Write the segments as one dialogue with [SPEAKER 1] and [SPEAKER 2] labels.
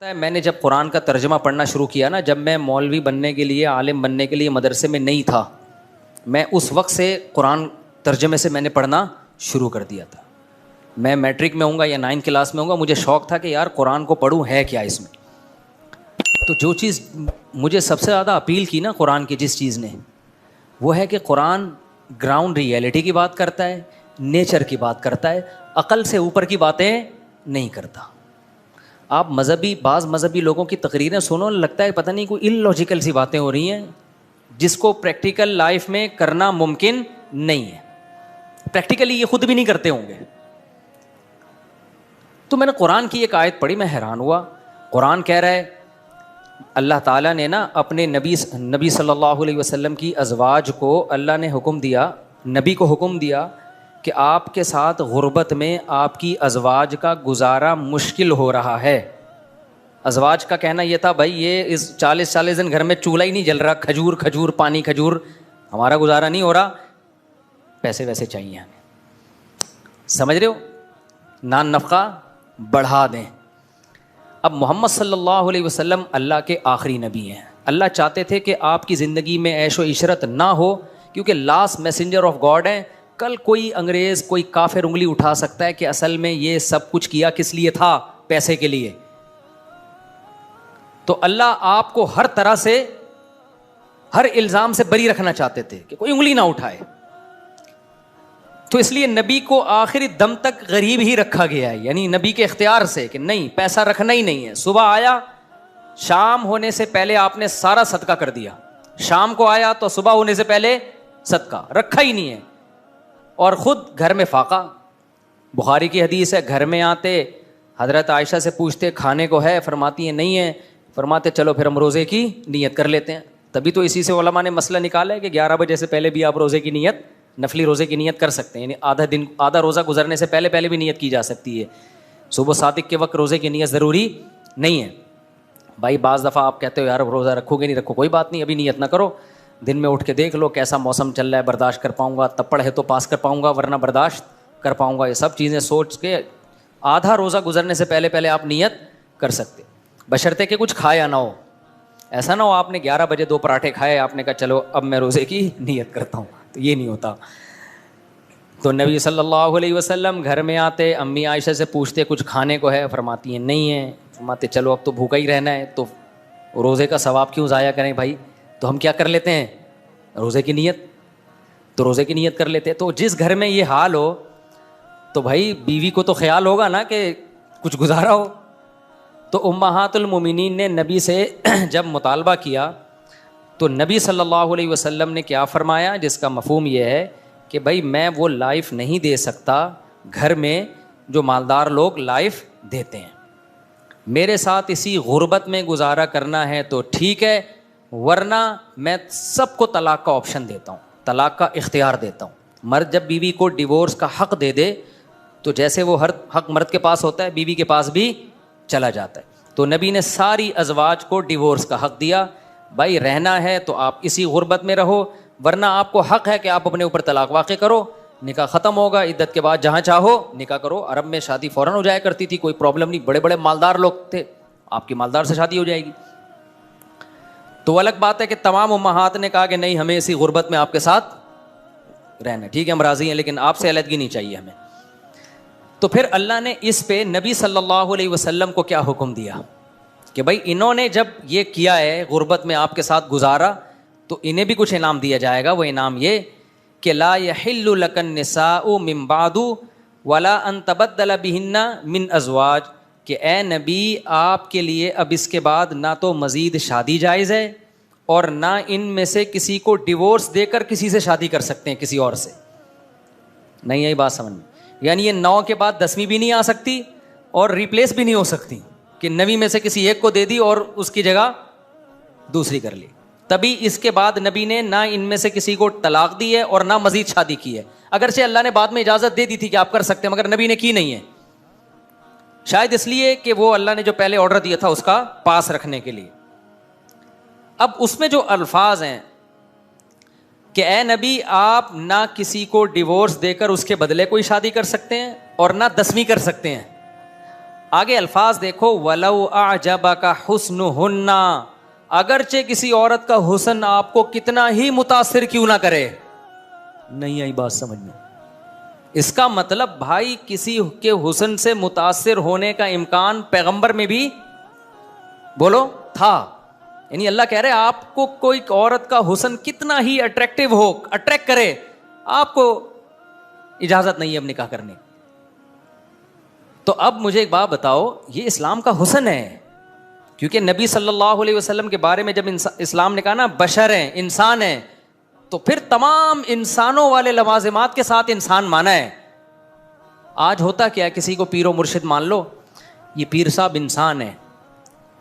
[SPEAKER 1] میں نے جب قرآن کا ترجمہ پڑھنا شروع کیا نا، جب میں مولوی بننے کے لیے، عالم بننے کے لیے مدرسے میں نہیں تھا، میں اس وقت سے قرآن ترجمے سے میں نے پڑھنا شروع کر دیا تھا. میں میٹرک میں ہوں گا یا 9 کلاس میں ہوں گا، مجھے شوق تھا کہ یار قرآن کو پڑھوں، ہے کیا اس میں. تو جو چیز مجھے سب سے زیادہ اپیل کی نا قرآن کی، جس چیز نے، وہ ہے کہ قرآن گراؤنڈ ریئلٹی کی بات کرتا ہے، نیچر کی بات کرتا ہے، عقل سے اوپر کی باتیں نہیں کرتا. آپ بعض مذہبی لوگوں کی تقریریں سنو، لگتا ہے پتہ نہیں کوئی ان لاجیکل سی باتیں ہو رہی ہیں جس کو پریکٹیکل لائف میں کرنا ممکن نہیں ہے. پریکٹیکلی یہ خود بھی نہیں کرتے ہوں گے. تو میں نے قرآن کی ایک آیت پڑھی، میں حیران ہوا. قرآن کہہ رہا ہے، اللہ تعالیٰ نے نا اپنے نبی صلی اللہ علیہ وسلم کی ازواج کو اللہ نے حکم دیا، نبی کو حکم دیا کہ آپ کے ساتھ غربت میں آپ کی ازواج کا گزارا مشکل ہو رہا ہے. ازواج کا کہنا یہ تھا، بھائی یہ اس 40 دن گھر میں چولہا ہی نہیں جل رہا، کھجور پانی کھجور، ہمارا گزارا نہیں ہو رہا، پیسے ویسے چاہیے ہمیں. سمجھ رہے ہو؟ نان نفقہ بڑھا دیں. اب محمد صلی اللہ علیہ وسلم اللہ کے آخری نبی ہیں. اللہ چاہتے تھے کہ آپ کی زندگی میں عیش و عشرت نہ ہو، کیونکہ لاسٹ میسنجر آف گاڈ ہیں. کل کوئی انگریز، کوئی کافر انگلی اٹھا سکتا ہے کہ اصل میں یہ سب کچھ کیا کس لیے تھا؟ پیسے کے لیے. تو اللہ آپ کو ہر طرح سے، ہر الزام سے بری رکھنا چاہتے تھے کہ کوئی انگلی نہ اٹھائے. تو اس لیے نبی کو آخری دم تک غریب ہی رکھا گیا ہے، یعنی نبی کے اختیار سے کہ نہیں، پیسہ رکھنا ہی نہیں ہے. صبح آیا، شام ہونے سے پہلے آپ نے سارا صدقہ کر دیا. شام کو آیا تو صبح ہونے سے پہلے صدقہ رکھا ہی نہیں ہے. اور خود گھر میں فاقہ. بخاری کی حدیث ہے، گھر میں آتے حضرت عائشہ سے پوچھتے کھانے کو ہے، فرماتی ہیں نہیں ہے. فرماتے چلو پھر ہم روزے کی نیت کر لیتے ہیں. تبھی تو اسی سے علماء نے مسئلہ نکالا ہے کہ 11 بجے سے پہلے بھی آپ روزے کی نیت، نفلی روزے کی نیت کر سکتے ہیں. یعنی آدھا روزہ گزرنے سے پہلے بھی نیت کی جا سکتی ہے. صبح صادق کے وقت روزے کی نیت ضروری نہیں ہے. بھائی بعض دفعہ آپ کہتے ہو یار روزہ رکھو گے نہیں رکھو، کوئی بات نہیں، ابھی نیت نہ کرو. دن میں اٹھ کے دیکھ لو کیسا موسم چل رہا ہے، برداشت کر پاؤں گا، تپڑ ہے تو پاس کر پاؤں گا ورنہ برداشت کر پاؤں گا. یہ سب چیزیں سوچ کے آدھا روزہ گزرنے سے پہلے آپ نیت کر سکتے، بشرطے کہ کچھ کھایا نہ ہو. ایسا نہ ہو آپ نے 11 بجے 2 پراٹھے کھائے، آپ نے کہا چلو اب میں روزے کی نیت کرتا ہوں، تو یہ نہیں ہوتا. تو نبی صلی اللہ علیہ وسلم گھر میں آتے، امی عائشہ سے پوچھتے کچھ کھانے کو ہے، فرماتی ہیں نہیں ہے. فرماتے چلو اب تو بھوکا ہی رہنا ہے، تو روزے کا ثواب کیوں ضائع کریں بھائی. تو ہم کیا کر لیتے ہیں، روزے کی نیت. تو روزے کی نیت کر لیتے. تو جس گھر میں یہ حال ہو تو بھائی بیوی کو تو خیال ہوگا نا کہ کچھ گزارا ہو. تو امہات المومنین نے نبی سے جب مطالبہ کیا تو نبی صلی اللہ علیہ وسلم نے کیا فرمایا، جس کا مفہوم یہ ہے کہ بھائی میں وہ لائف نہیں دے سکتا گھر میں جو مالدار لوگ لائف دیتے ہیں. میرے ساتھ اسی غربت میں گزارا کرنا ہے تو ٹھیک ہے، ورنہ میں سب کو طلاق کا آپشن دیتا ہوں، طلاق کا اختیار دیتا ہوں. مرد جب بیوی کو ڈیورس کا حق دے دے تو جیسے وہ ہر حق مرد کے پاس ہوتا ہے، بیوی کے پاس بھی چلا جاتا ہے. تو نبی نے ساری ازواج کو ڈیورس کا حق دیا. بھائی رہنا ہے تو آپ اسی غربت میں رہو، ورنہ آپ کو حق ہے کہ آپ اپنے اوپر طلاق واقع کرو. نکاح ختم ہوگا، عدت کے بعد جہاں چاہو نکاح کرو. عرب میں شادی فوراً ہو جایا کرتی تھی، کوئی پرابلم نہیں. بڑے بڑے مالدار لوگ تھے، آپ کی مالدار سے شادی ہو جائے گی. تو الگ بات ہے کہ تمام امہات نے کہا کہ نہیں، ہمیں اسی غربت میں آپ کے ساتھ رہنا. ٹھیک ہے ہم راضی ہیں، لیکن آپ سے علیحدگی نہیں چاہیے ہمیں. تو پھر اللہ نے اس پہ نبی صلی اللہ علیہ وسلم کو کیا حکم دیا کہ بھائی انہوں نے جب یہ کیا ہے، غربت میں آپ کے ساتھ گزارا، تو انہیں بھی کچھ انعام دیا جائے گا. وہ انعام یہ کہ لا یحل لک النساء من بعد ولا ان تبدل بہن من ازواج، کہ اے نبی آپ کے لیے اب اس کے بعد نہ تو مزید شادی جائز ہے اور نہ ان میں سے کسی کو ڈیورس دے کر کسی سے شادی کر سکتے ہیں کسی اور سے. نہیں یہی بات سمجھ میں، یعنی یہ 9 کے بعد 10ویں بھی نہیں آ سکتی اور ریپلیس بھی نہیں ہو سکتی کہ 9 میں سے کسی ایک کو دے دی اور اس کی جگہ دوسری کر لی. تبھی اس کے بعد نبی نے نہ ان میں سے کسی کو طلاق دی ہے اور نہ مزید شادی کی ہے. اگرچہ اللہ نے بعد میں اجازت دے دی تھی کہ آپ کر سکتے ہیں، مگر نبی نے کی نہیں ہے. شاید اس لیے کہ وہ اللہ نے جو پہلے آرڈر دیا تھا اس کا پاس رکھنے کے لیے. اب اس میں جو الفاظ ہیں کہ اے نبی آپ نہ کسی کو ڈیورس دے کر اس کے بدلے کوئی شادی کر سکتے ہیں اور نہ 10ویں کر سکتے ہیں. آگے الفاظ دیکھو, وَلَوْ أَعْجَبَكَ حُسْنُهُنَّ, اگرچہ کسی عورت کا حسن آپ کو کتنا ہی متاثر کیوں نہ کرے. نہیں آئی بات سمجھ میں؟ اس کا مطلب بھائی کسی کے حسن سے متاثر ہونے کا امکان پیغمبر میں بھی بولو تھا. یعنی اللہ کہہ رہے آپ کو کوئی عورت کا حسن کتنا ہی اٹریکٹیو ہو, اٹریکٹ کرے, آپ کو اجازت نہیں ہے اب نکاح کرنے. تو اب مجھے ایک بات بتاؤ, یہ اسلام کا حسن ہے, کیونکہ نبی صلی اللہ علیہ وسلم کے بارے میں جب اسلام نے کہا نا بشر ہیں, انسان ہیں, تو پھر تمام انسانوں والے لوازمات کے ساتھ انسان مانا ہے. آج ہوتا کیا, کسی کو پیر و مرشد مان لو, یہ پیر صاحب انسان ہے,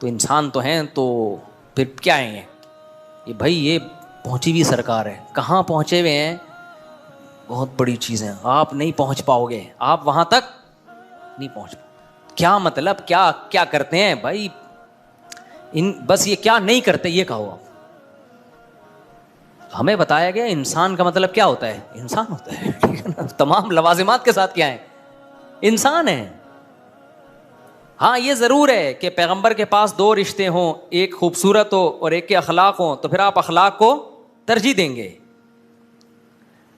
[SPEAKER 1] تو انسان تو ہیں, تو پھر کیا ہیں یہ بھائی, یہ پہنچی ہوئی سرکار ہے. کہاں پہنچے ہوئے ہیں؟ بہت بڑی چیزیں, آپ نہیں پہنچ پاؤ گے, آپ وہاں تک نہیں پہنچ پاؤ. کیا مطلب, کیا کیا کرتے ہیں بھائی بس یہ کیا نہیں کرتے یہ کہو آپ. ہمیں بتایا گیا انسان کا مطلب کیا ہوتا ہے, انسان ہوتا ہے, ٹھیک ہے نا, تمام لوازمات کے ساتھ کیا ہے, انسان ہے. ہاں یہ ضرور ہے کہ پیغمبر کے پاس دو رشتے ہوں, ایک خوبصورت ہو اور ایک کے اخلاق ہوں, تو پھر آپ اخلاق کو ترجیح دیں گے.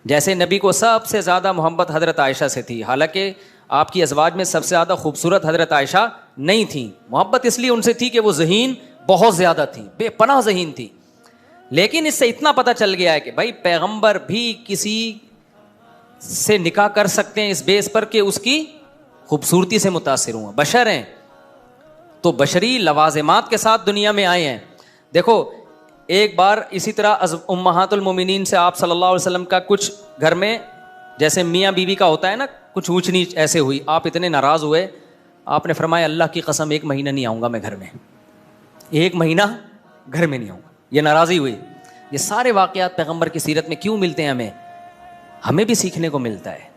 [SPEAKER 1] جیسے نبی کو سب سے زیادہ محبت حضرت عائشہ سے تھی, حالانکہ آپ کی ازواج میں سب سے زیادہ خوبصورت حضرت عائشہ نہیں تھیں. محبت اس لیے ان سے تھی کہ وہ ذہین بہت زیادہ تھی, بے پناہ ذہین تھی. لیکن اس سے اتنا پتہ چل گیا ہے کہ بھائی پیغمبر بھی کسی سے نکاح کر سکتے ہیں اس بیس پر کہ اس کی خوبصورتی سے متاثر ہوں. بشر ہیں تو بشری لوازمات کے ساتھ دنیا میں آئے ہیں. دیکھو ایک بار اسی طرح امہات المومنین سے آپ صلی اللہ علیہ وسلم کا کچھ گھر میں جیسے میاں بیوی کا ہوتا ہے نا, کچھ اونچ نیچ ایسے ہوئی, آپ اتنے ناراض ہوئے, آپ نے فرمایا اللہ کی قسم 1 مہینہ نہیں آؤں گا میں گھر میں, 1 مہینہ گھر میں نہیں آؤں گا. یہ ناراضی ہوئی. یہ سارے واقعات پیغمبر کی سیرت میں کیوں ملتے ہیں, ہمیں بھی سیکھنے کو ملتا ہے.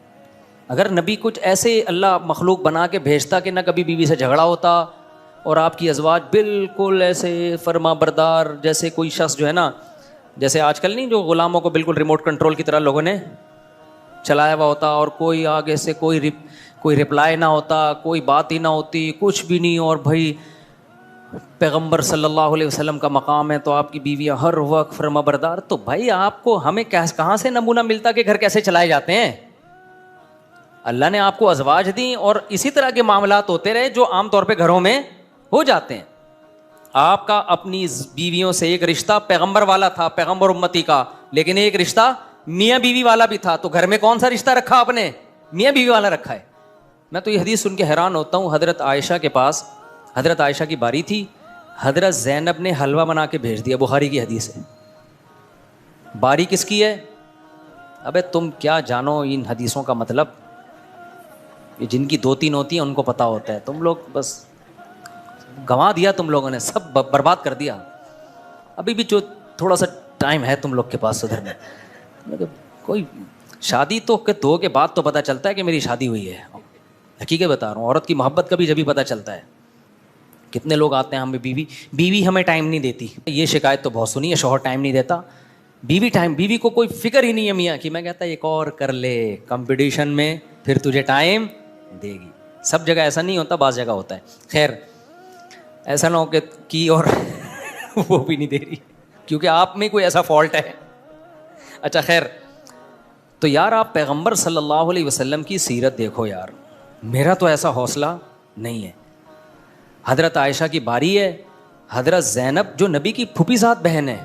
[SPEAKER 1] اگر نبی کچھ ایسے اللہ مخلوق بنا کے بھیجتا کہ نہ کبھی بیوی سے جھگڑا ہوتا اور آپ کی ازواج بالکل ایسے فرما بردار, جیسے کوئی شخص جو ہے نا, جیسے آج کل نہیں جو غلاموں کو بالکل ریموٹ کنٹرول کی طرح لوگوں نے چلایا ہوا ہوتا, اور کوئی آگے سے کوئی رپلائی نہ ہوتا, کوئی بات ہی نہ ہوتی, کچھ بھی نہیں, اور بھائی پیغمبر صلی اللہ علیہ وسلم کا مقام ہے تو آپ کی بیویاں ہر وقت فرما بردار. تو بھائی آپ کو ہمیں کہاں سے نمونہ ملتا کہ گھر کیسے چلائے جاتے ہیں؟ اللہ نے آپ کو ازواج دیں اور اسی طرح کے معاملات ہوتے رہے جو عام طور پہ گھروں میں ہو جاتے ہیں. آپ کا اپنی بیویوں سے ایک رشتہ پیغمبر والا تھا, پیغمبر امتی کا, لیکن ایک رشتہ میاں بیوی والا بھی تھا. تو گھر میں کون سا رشتہ رکھا آپ نے؟ میاں بیوی والا رکھا ہے. میں تو یہ حدیث سن کے حیران ہوتا ہوں. حضرت عائشہ کے پاس, حضرت عائشہ کی باری تھی, حضرت زینب نے حلوہ بنا کے بھیج دیا. بخاری کی حدیث ہے. باری کس کی ہے؟ ابے تم کیا جانو ان حدیثوں کا مطلب, یہ جن کی 2-3 ہوتی ہیں ان کو پتہ ہوتا ہے. تم لوگ بس گنوا دیا, تم لوگوں نے سب برباد کر دیا. ابھی بھی جو تھوڑا سا ٹائم ہے تم لوگ کے پاس سدھرنے. کوئی شادی تو 2 کے بعد تو پتہ چلتا ہے کہ میری شادی ہوئی ہے. حقیقت بتا رہا ہوں, عورت کی محبت کا بھی جبھی پتہ چلتا ہے. کتنے لوگ آتے ہیں ہمیں بیوی ہمیں ٹائم نہیں دیتی. یہ شکایت تو بہت سنی ہے, شوہر ٹائم نہیں دیتا. بیوی کو کوئی فکر ہی نہیں ہے میاں کی. میں کہتا ایک اور کر لے کمپٹیشن میں, پھر تجھے ٹائم دے گی. سب جگہ ایسا نہیں ہوتا, بعض جگہ ہوتا ہے. خیر ایسا نہ ہو کہ کی اور وہ بھی نہیں دے رہی, کیونکہ آپ میں کوئی ایسا فالٹ ہے. اچھا خیر, تو یار آپ پیغمبر صلی اللہ علیہ وسلم کی سیرت دیکھو یار. میرا تو ایسا حوصلہ نہیں ہے. حضرت عائشہ کی باری ہے, حضرت زینب جو نبی کی پھوپھی ذات بہن ہے,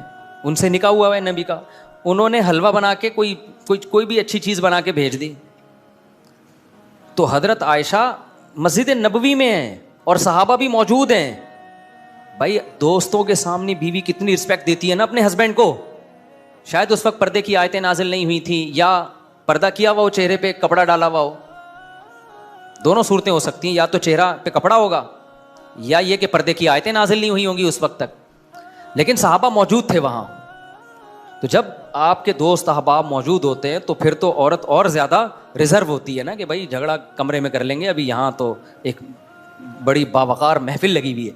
[SPEAKER 1] ان سے نکاح ہوا ہے نبی کا, انہوں نے حلوہ بنا کے کوئی بھی اچھی چیز بنا کے بھیج دی. تو حضرت عائشہ مسجد نبوی میں ہیں اور صحابہ بھی موجود ہیں. بھائی دوستوں کے سامنے بیوی کتنی رسپیکٹ دیتی ہے نا اپنے ہسبینڈ کو. شاید اس وقت پردے کی آیتیں نازل نہیں ہوئی تھیں, یا پردہ کیا ہوا ہو, چہرے پہ کپڑا ڈالا ہوا ہو. دونوں صورتیں ہو سکتی ہیں, یا تو چہرہ پہ کپڑا ہوگا یا یہ کہ پردے کی آیتیں نازل نہیں ہوئی ہوں گی اس وقت تک. لیکن صحابہ موجود تھے وہاں. تو جب آپ کے دوست احباب موجود ہوتے ہیں تو پھر تو عورت اور زیادہ ریزرو ہوتی ہے نا کہ بھائی جھگڑا کمرے میں کر لیں گے, ابھی یہاں تو ایک بڑی باوقار محفل لگی ہوئی ہے.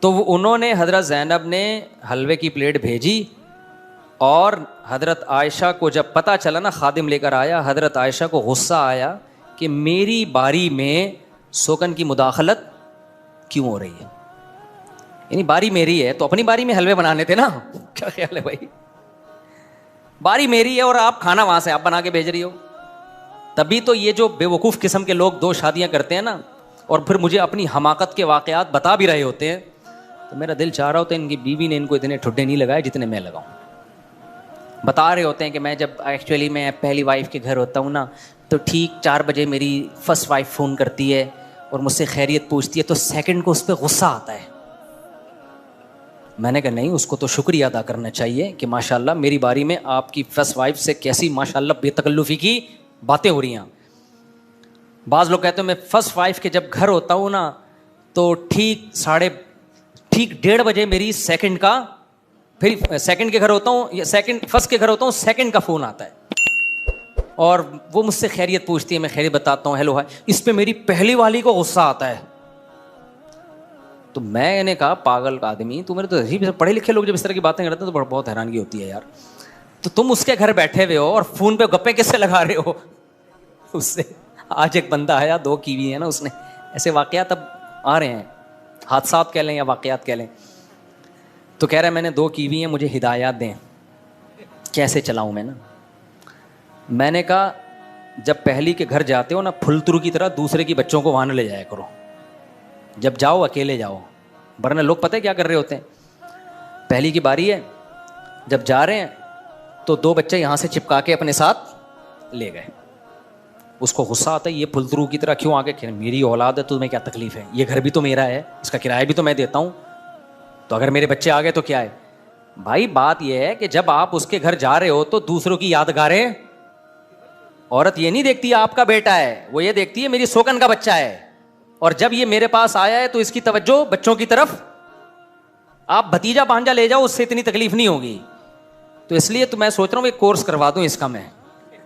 [SPEAKER 1] تو انہوں نے, حضرت زینب نے حلوے کی پلیٹ بھیجی, اور حضرت عائشہ کو جب پتہ چلا نا, خادم لے کر آیا, حضرت عائشہ کو غصہ آیا کہ میری باری میں سوکن کی مداخلت کیوں ہو رہی ہے؟ یعنی باری میری ہے تو اپنی باری میں حلوے بنانے تھے نا. کیا خیال ہے بھائی؟ باری میری ہے اور آپ کھانا وہاں سے آپ بنا کے بھیج رہی ہو. تبھی تو یہ جو بے وقوف قسم کے لوگ 2 شادیاں کرتے ہیں نا, اور پھر مجھے اپنی حماقت کے واقعات بتا بھی رہے ہوتے ہیں, تو میرا دل چاہ رہا ہوتا ہے ان کی بیوی نے ان کو اتنے ٹھڈے نہیں لگائے جتنے میں لگاؤں. بتا رہے ہوتے ہیں کہ میں جب ایکچولی میں پہلی وائف کے گھر ہوتا ہوں نا, تو ٹھیک 4 بجے میری فرسٹ وائف فون کرتی ہے اور مجھ سے خیریت پوچھتی ہے, تو سیکنڈ کو اس پہ غصہ آتا ہے. میں نے کہا نہیں, اس کو تو شکریہ ادا کرنا چاہیے کہ ماشاءاللہ میری باری میں آپ کی فرسٹ وائف سے کیسی ماشاءاللہ بے تکلفی کی باتیں ہو رہی ہیں. بعض لوگ کہتے ہیں میں فرسٹ وائف کے جب گھر ہوتا ہوں نا, تو ٹھیک 1:30 بجے میری سیکنڈ کا, پھر سیکنڈ کے گھر ہوتا ہوں یا فرسٹ کے گھر ہوتا ہوں, سیکنڈ کا فون آتا ہے اور وہ مجھ سے خیریت پوچھتی ہے, میں خیریت بتاتا ہوں, ہیلو ہائی. اس پہ میری پہلی والی کو غصہ آتا ہے. تو میں نے کہا پاگل کا آدمی, تو میرے تو عجیب پڑھے لکھے لوگ جب اس طرح کی باتیں کرتے ہیں تو بہت حیرانگی ہوتی ہے یار. تو تم اس کے گھر بیٹھے ہوئے ہو اور فون پہ گپے کس سے لگا رہے ہو اس سے؟ آج ایک بندہ آیا 2 کیوی ہے نا, اس نے ایسے واقعات اب آ رہے ہیں, حادثات کہہ لیں یا واقعات کہہ لیں. تو کہہ رہا ہے میں نے 2 کیوی ہیں, مجھے ہدایات دیں کیسے چلاؤں میں نا. میں نے کہا جب پہلی کے گھر جاتے ہو نا, پھلترو کی طرح دوسرے کی بچوں کو وہاں نہ لے جایا کرو. جب جاؤ اکیلے جاؤ, ورنہ لوگ پتہ ہے کیا کر رہے ہوتے ہیں, پہلی کی باری ہے, جب جا رہے ہیں تو 2 بچے یہاں سے چپکا کے اپنے ساتھ لے گئے. اس کو غصہ آتا ہے, یہ پھلترو کی طرح کیوں آگے, میری اولاد ہے تو تمہیں کیا تکلیف ہے, یہ گھر بھی تو میرا ہے, اس کا کرایہ بھی تو میں دیتا ہوں, تو اگر میرے بچے آ گئے تو کیا ہے. بھائی بات یہ ہے کہ جب آپ اس کے گھر جا رہے ہو تو دوسروں کی یادگاریں, عورت یہ نہیں دیکھتی آپ کا بیٹا ہے, وہ یہ دیکھتی ہے میری سوکن کا بچہ ہے, اور جب یہ میرے پاس آیا ہے تو اس کی توجہ بچوں کی طرف. آپ بھتیجا بھانجا لے جاؤ, اس سے اتنی تکلیف نہیں ہوگی. تو اس لیے تو میں سوچ رہا ہوں ایک کورس کروا دوں اس کا میں,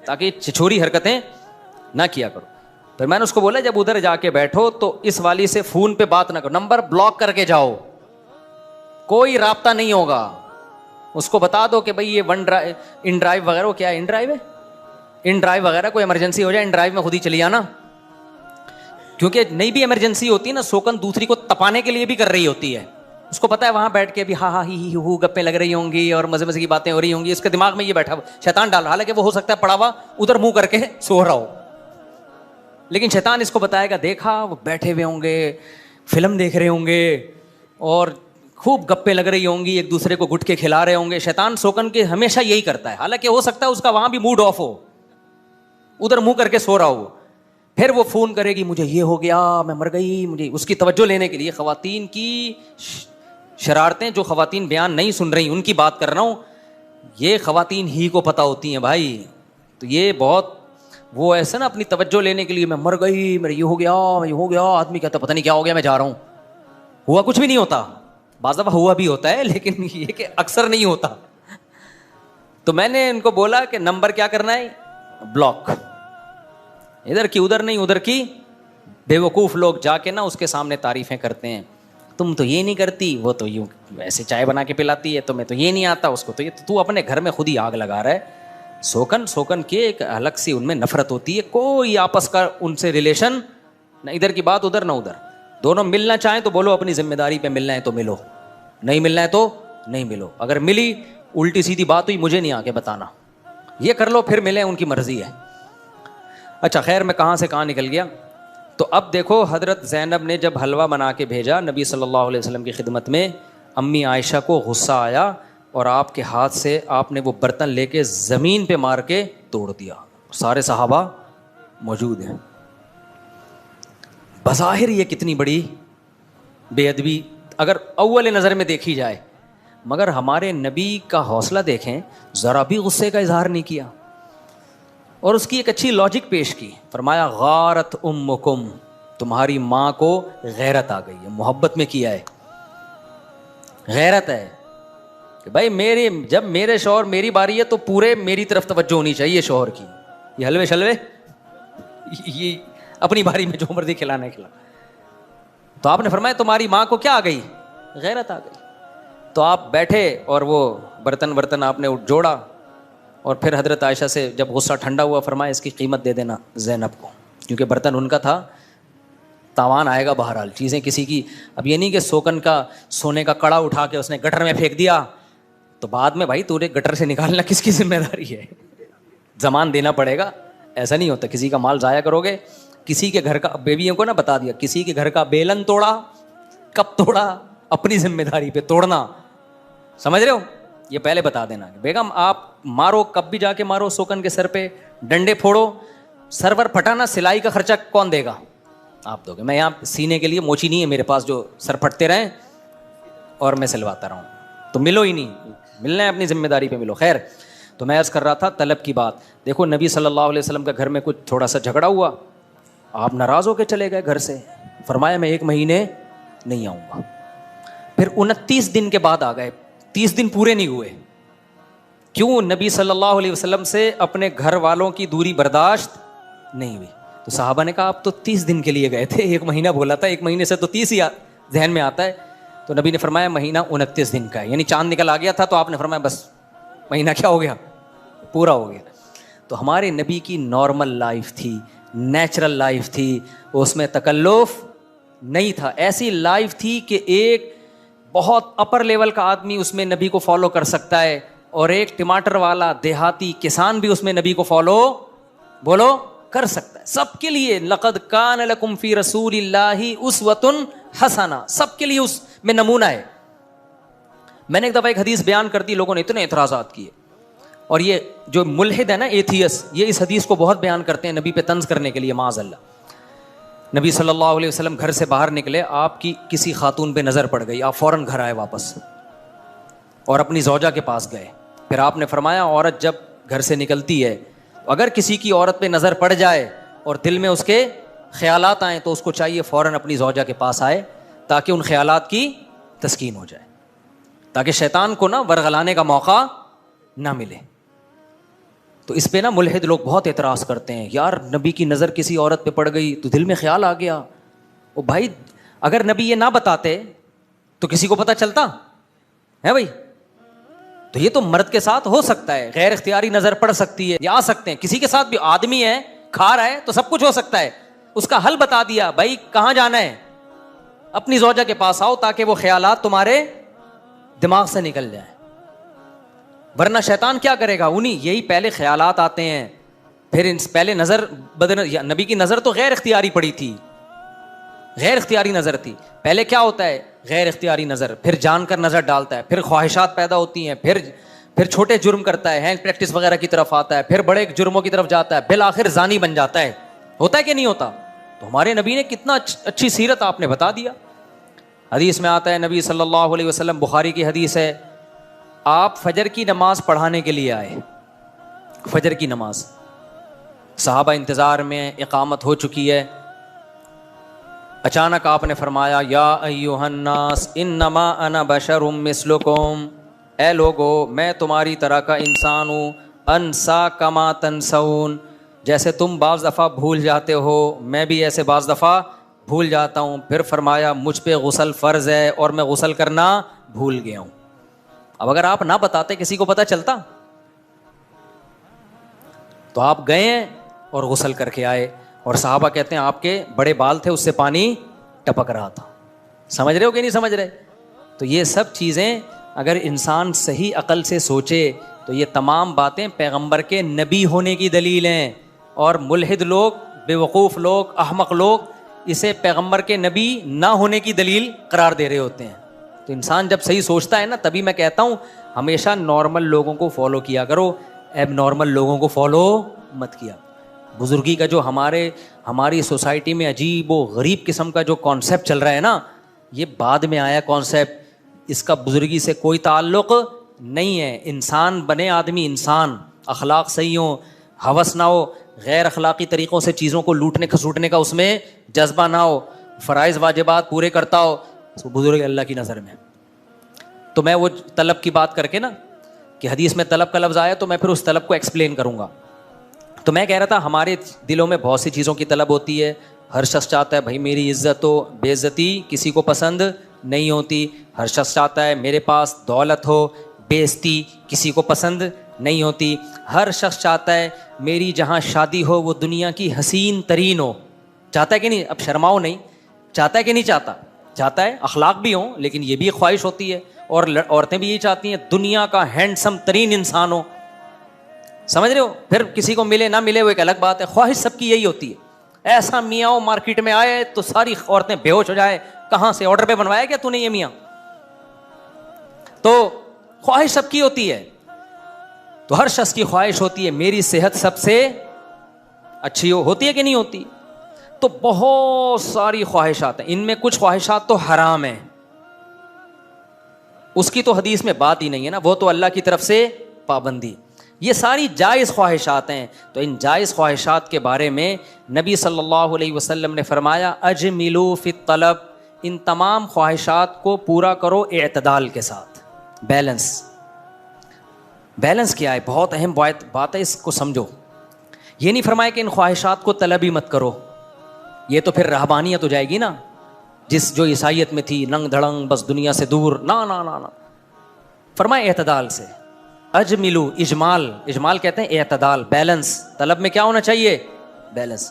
[SPEAKER 1] تاکہ چھچوری حرکتیں نہ کیا کرو. پھر میں نے اس کو بولا جب ادھر جا کے بیٹھو تو اس والی سے فون پہ بات نہ کرو, نمبر بلاک کر کے جاؤ, کوئی رابطہ نہیں ہوگا. اس کو بتا دو کہ بھائی یہ ان ڈرائیو وغیرہ, وہ کیا ہے, ان ڈرائیو وغیرہ, کوئی ایمرجنسی ہو جائے ان ڈرائیو میں خود ہی چلی آنا. کیونکہ نہیں بھی ایمرجنسی ہوتی نا, سوکن دوسری کو تپانے کے لیے بھی کر رہی ہوتی ہے. اس کو پتا ہے وہاں بیٹھ کے بھی ہاں ہی ہو گپیں لگ رہی ہوں گی اور مزے کی باتیں ہو رہی ہوں گی, اس کے دماغ میں یہ بیٹھا شیطان ڈال رہا, حالانکہ وہ ہو سکتا ہے پڑا ہوا ادھر منہ کر کے سو رہا ہو, لیکن شیطان اس کو بتائے گا دیکھا وہ بیٹھے ہوئے ہوں گے, فلم دیکھ رہے ہوں گے اور خوب گپیں لگ رہی ہوں گی, ایک دوسرے کو گٹکے کھلا رہے ہوں گے. شیطان سوکن کے ہمیشہ یہی کرتا ہے, حالانکہ ہو سکتا ہے اس کا وہاں بھی موڈ آف ہو, ادھر منہ کر کے سو رہا ہو. پھر وہ فون کرے گی مجھے یہ ہو گیا, میں مر گئی, مجھے اس کی توجہ لینے کے لیے. خواتین کی شرارتیں جو خواتین بیان نہیں سن رہی ان کی بات کر رہا ہوں, یہ خواتین ہی کو پتہ ہوتی ہیں بھائی. تو یہ بہت وہ ایسا نا اپنی توجہ لینے کے لیے, میں مر گئی, میرا یہ ہو گیا, آدمی کہتا پتہ نہیں کیا ہو گیا, میں جا رہا ہوں. ہوا کچھ بھی نہیں ہوتا, بعض دفعہ ہوا بھی ہوتا ہے لیکن یہ کہ اکثر نہیں ہوتا. تو میں نے ان کو بولا کہ نمبر کیا کرنا ہے, بلاک, ادھر کی ادھر نہیں, ادھر کی. بے وقوف لوگ جا کے نا اس کے سامنے تعریفیں کرتے ہیں, تم تو یہ نہیں کرتی, وہ تو یوں ایسے چائے بنا کے پلاتی ہے, تمہیں تو یہ نہیں آتا, اس کو تو یہ, تو اپنے گھر میں خود ہی آگ لگا رہا ہے. سوکن کے ایک الگ سی ان میں نفرت ہوتی ہے, کوئی آپس کا ان سے ریلیشن نہ, ادھر کی بات ادھر نہ ادھر. دونوں ملنا چاہیں تو بولو اپنی ذمہ داری پہ ملنا ہے تو ملو, نہیں ملنا ہے تو نہیں ملو. اگر ملی الٹی سیدھی بات ہوئی مجھے نہیں آ کے بتانا, یہ کر لو پھر ملیں, ان کی مرضی ہے. اچھا خیر, میں کہاں سے کہاں نکل گیا. تو اب دیکھو حضرت زینب نے جب حلوہ بنا کے بھیجا نبی صلی اللہ علیہ وسلم کی خدمت میں, امی عائشہ کو غصہ آیا اور آپ کے ہاتھ سے آپ نے وہ برتن لے کے زمین پہ مار کے توڑ دیا. سارے صحابہ موجود ہیں. بظاہر یہ کتنی بڑی بے ادبی اگر اول نظر میں دیکھی جائے, مگر ہمارے نبی کا حوصلہ دیکھیں, ذرا بھی غصے کا اظہار نہیں کیا اور اس کی ایک اچھی لاجک پیش کی. فرمایا غارت امکم, تمہاری ماں کو غیرت آ گئی ہے, محبت میں کیا ہے, غیرت ہے کہ بھائی جب میرے شوہر میری باری ہے تو پورے میری طرف توجہ ہونی چاہیے شوہر کی. یہ حلوے شلوے یہ اپنی باری میں جو مرضی کھلانا کھلا. تو آپ نے فرمایا تمہاری ماں کو کیا آ گئی, غیرت آ گئی. تو آپ بیٹھے اور وہ برتن آپ نے جوڑا, اور پھر حضرت عائشہ سے جب غصہ ٹھنڈا ہوا فرمایا اس کی قیمت دے دینا زینب کو, کیونکہ برتن ان کا تھا. تاوان آئے گا بہرحال. چیزیں کسی کی, اب یہ نہیں کہ سوکن کا سونے کا کڑا اٹھا کے اس نے گٹر میں پھینک دیا تو بعد میں بھائی تو نے گٹر سے نکالنا کس کی ذمہ داری ہے, زمان دینا پڑے گا. ایسا نہیں ہوتا. کسی کا مال ضائع کرو گے, کسی کے گھر کا, بیویوں کو نا بتا دیا, کسی کے گھر کا بیلن توڑا, کب توڑا, اپنی ذمہ داری پہ توڑنا, سمجھ رہے ہو, یہ پہلے بتا دینا. بیگم آپ مارو, کب بھی جا کے مارو سوکن کے سر پہ, ڈنڈے پھوڑو, سرور پھٹانا سلائی کا خرچہ کون دے گا؟ آپ دو گے. میں یہاں سینے کے لیے موچی نہیں ہے میرے پاس جو سر پھٹتے رہیں اور میں سلواتا رہوں, تو ملو ہی نہیں, ملنا ہے اپنی ذمہ داری پہ ملو. خیر, تو میں عرض کر رہا تھا طلب کی بات. دیکھو نبی صلی اللہ علیہ وسلم کا گھر میں کچھ تھوڑا سا جھگڑا ہوا, آپ ناراض ہو کے چلے گئے گھر سے, فرمایا میں 1 مہینے نہیں آؤں گا. پھر 29 دن کے بعد آ گئے, 30 دن پورے نہیں ہوئے. کیوں؟ نبی صلی اللہ علیہ وسلم سے اپنے گھر والوں کی دوری برداشت نہیں ہوئی. تو صحابہ نے کہا آپ تو 30 دن کے لیے گئے تھے, 1 مہینہ بولا تھا, 1 مہینے سے تو 30 ہی ذہن میں آتا ہے. تو نبی نے فرمایا مہینہ 29 دن کا ہے, یعنی چاند نکل آ گیا تھا تو آپ نے فرمایا بس مہینہ کیا ہو گیا, پورا ہو گیا. تو ہمارے نبی کی نارمل لائف تھی, نیچرل لائف تھی, اس میں تکلف نہیں تھا. ایسی لائف تھی کہ ایک بہت اپر لیول کا آدمی اس میں نبی کو فالو کر سکتا ہے, اور ایک ٹماٹر والا دیہاتی کسان بھی اس میں نبی کو فالو بولو کر سکتا ہے. سب کے لیے لقد کان لکم فی رسول اللہ اسوۃ حسنہ, سب کے لیے اس میں نمونہ ہے. میں نے ایک دفعہ ایک حدیث بیان کر دی, لوگوں نے اتنے اعتراضات کیے, اور یہ جو ملحد ہے نا, ایتھیس, یہ اس حدیث کو بہت بیان کرتے ہیں نبی پہ طنز کرنے کے لیے. معاذ اللہ, نبی صلی اللہ علیہ وسلم گھر سے باہر نکلے, آپ کی کسی خاتون پہ نظر پڑ گئی, آپ فوراً گھر آئے واپس اور اپنی زوجہ کے پاس گئے. پھر آپ نے فرمایا عورت جب گھر سے نکلتی ہے, اگر کسی کی عورت پہ نظر پڑ جائے اور دل میں اس کے خیالات آئیں تو اس کو چاہیے فوراً اپنی زوجہ کے پاس آئے تاکہ ان خیالات کی تسکین ہو جائے, تاکہ شیطان کو نا ورغلانے کا موقع نہ ملے. تو اس پہ نا ملحد لوگ بہت اعتراض کرتے ہیں, یار نبی کی نظر کسی عورت پہ پڑ گئی تو دل میں خیال آ گیا. او بھائی, اگر نبی یہ نہ بتاتے تو کسی کو پتہ چلتا ہے بھائی؟ تو یہ تو مرد کے ساتھ ہو سکتا ہے, غیر اختیاری نظر پڑ سکتی ہے, یا آ سکتے ہیں. کسی کے ساتھ بھی, آدمی ہے کھا رہا ہے تو سب کچھ ہو سکتا ہے. اس کا حل بتا دیا, بھائی کہاں جانا ہے, اپنی زوجہ کے پاس آؤ تاکہ وہ خیالات تمہارے دماغ سے نکل جائیں. ورنہ شیطان کیا کرے گا, انہیں یہی پہلے خیالات آتے ہیں, پھر پہلے نظر نبی کی نظر تو غیر اختیاری پڑی تھی, غیر اختیاری نظر تھی. پہلے کیا ہوتا ہے, غیر اختیاری نظر, پھر جان کر نظر ڈالتا ہے, پھر خواہشات پیدا ہوتی ہیں, پھر چھوٹے جرم کرتا ہے, ہینڈ پریکٹس وغیرہ کی طرف آتا ہے, پھر بڑے جرموں کی طرف جاتا ہے, بالآخر زانی بن جاتا ہے. ہوتا ہے کہ نہیں ہوتا؟ تو ہمارے نبی نے کتنا اچھی سیرت آپ نے بتا دیا. حدیث میں آتا ہے, نبی صلی اللہ علیہ وسلم, بخاری کی حدیث ہے, آپ فجر کی نماز پڑھانے کے لیے آئے. فجر کی نماز, صحابہ انتظار میں, اقامت ہو چکی ہے. اچانک آپ نے فرمایا یا ایھا الناس انما انا بشر مثلکم, اے لوگو میں تمہاری طرح کا انسان ہوں, انسا کما تنسون, جیسے تم بعض دفعہ بھول جاتے ہو میں بھی ایسے بعض دفعہ بھول جاتا ہوں. پھر فرمایا مجھ پہ غسل فرض ہے اور میں غسل کرنا بھول گیا ہوں. اب اگر آپ نہ بتاتے کسی کو پتہ چلتا؟ تو آپ گئے ہیں اور غسل کر کے آئے, اور صحابہ کہتے ہیں آپ کے بڑے بال تھے اس سے پانی ٹپک رہا تھا. سمجھ رہے ہو کہ نہیں سمجھ رہے؟ تو یہ سب چیزیں اگر انسان صحیح عقل سے سوچے تو یہ تمام باتیں پیغمبر کے نبی ہونے کی دلیل ہیں, اور ملحد لوگ, بے وقوف لوگ, احمق لوگ اسے پیغمبر کے نبی نہ ہونے کی دلیل قرار دے رہے ہوتے ہیں. تو انسان جب صحیح سوچتا ہے نا, تبھی میں کہتا ہوں ہمیشہ نارمل لوگوں کو فالو کیا کرو, ایب نارمل لوگوں کو فالو مت کیا. بزرگی کا جو ہماری سوسائٹی میں عجیب و غریب قسم کا جو کانسیپٹ چل رہا ہے نا, یہ بعد میں آیا کانسیپٹ, اس کا بزرگی سے کوئی تعلق نہیں ہے. انسان بنے آدمی, انسان اخلاق صحیح ہو, ہوس نہ ہو, غیر اخلاقی طریقوں سے چیزوں کو لوٹنے کھسوٹنے کا اس میں جذبہ نہ ہو, فرائض واجبات پورے کرتا ہو, تو بزرگ اللہ کی نظر میں. تو میں وہ طلب کی بات کر کے نا, کہ حدیث میں طلب کا لفظ آیا تو میں پھر اس طلب کو ایکسپلین کروں گا. تو میں کہہ رہا تھا ہمارے دلوں میں بہت سی چیزوں کی طلب ہوتی ہے. ہر شخص چاہتا ہے بھائی میری عزت ہو, بے عزتی کسی کو پسند نہیں ہوتی. ہر شخص چاہتا ہے میرے پاس دولت ہو, بے عزتی کسی کو پسند نہیں ہوتی. ہر شخص چاہتا ہے میری جہاں شادی ہو وہ دنیا کی حسین ترین ہو. چاہتا ہے کہ نہیں؟ اب شرماؤ نہیں, چاہتا ہے کہ نہیں چاہتا؟ چاہتا ہے. اخلاق بھی ہوں لیکن یہ بھی ایک خواہش ہوتی ہے. اور عورتیں بھی یہی چاہتی ہیں دنیا کا ہینڈسم ترین انسان ہو. سمجھ رہے ہو؟ پھر کسی کو ملے نہ ملے وہ ایک الگ بات ہے. خواہش سب کی یہی ہوتی ہے. ایسا میاں ہو مارکیٹ میں آئے تو ساری عورتیں بے ہوش ہو جائے, کہاں سے آرڈر پہ بنوایا کیا تو نے یہ میاں؟ تو خواہش سب کی ہوتی ہے. تو ہر شخص کی خواہش ہوتی ہے میری صحت سب سے اچھی ہو. ہوتی ہے کہ نہیں ہوتی؟ تو بہت ساری خواہشات ہیں. ان میں کچھ خواہشات تو حرام ہیں, اس کی تو حدیث میں بات ہی نہیں ہے نا, وہ تو اللہ کی طرف سے پابندی. یہ ساری جائز خواہشات ہیں. تو ان جائز خواہشات کے بارے میں نبی صلی اللہ علیہ وسلم نے فرمایا اجملوا فی الطلب, ان تمام خواہشات کو پورا کرو اعتدال کے ساتھ. بیلنس. بیلنس کیا ہے؟ بہت اہم بات ہے, اس کو سمجھو. یہ نہیں فرمایا کہ ان خواہشات کو طلب ہی مت کرو, یہ تو پھر رہبانیت ہو جائے گی نا, جو عیسائیت میں تھی, ننگ دھڑنگ بس دنیا سے دور. نا نا نا نا, فرمائے اعتدال سے. اجملو, اجمال کہتے ہیں اعتدال, بیلنس. طلب میں کیا ہونا چاہیے؟ بیلنس.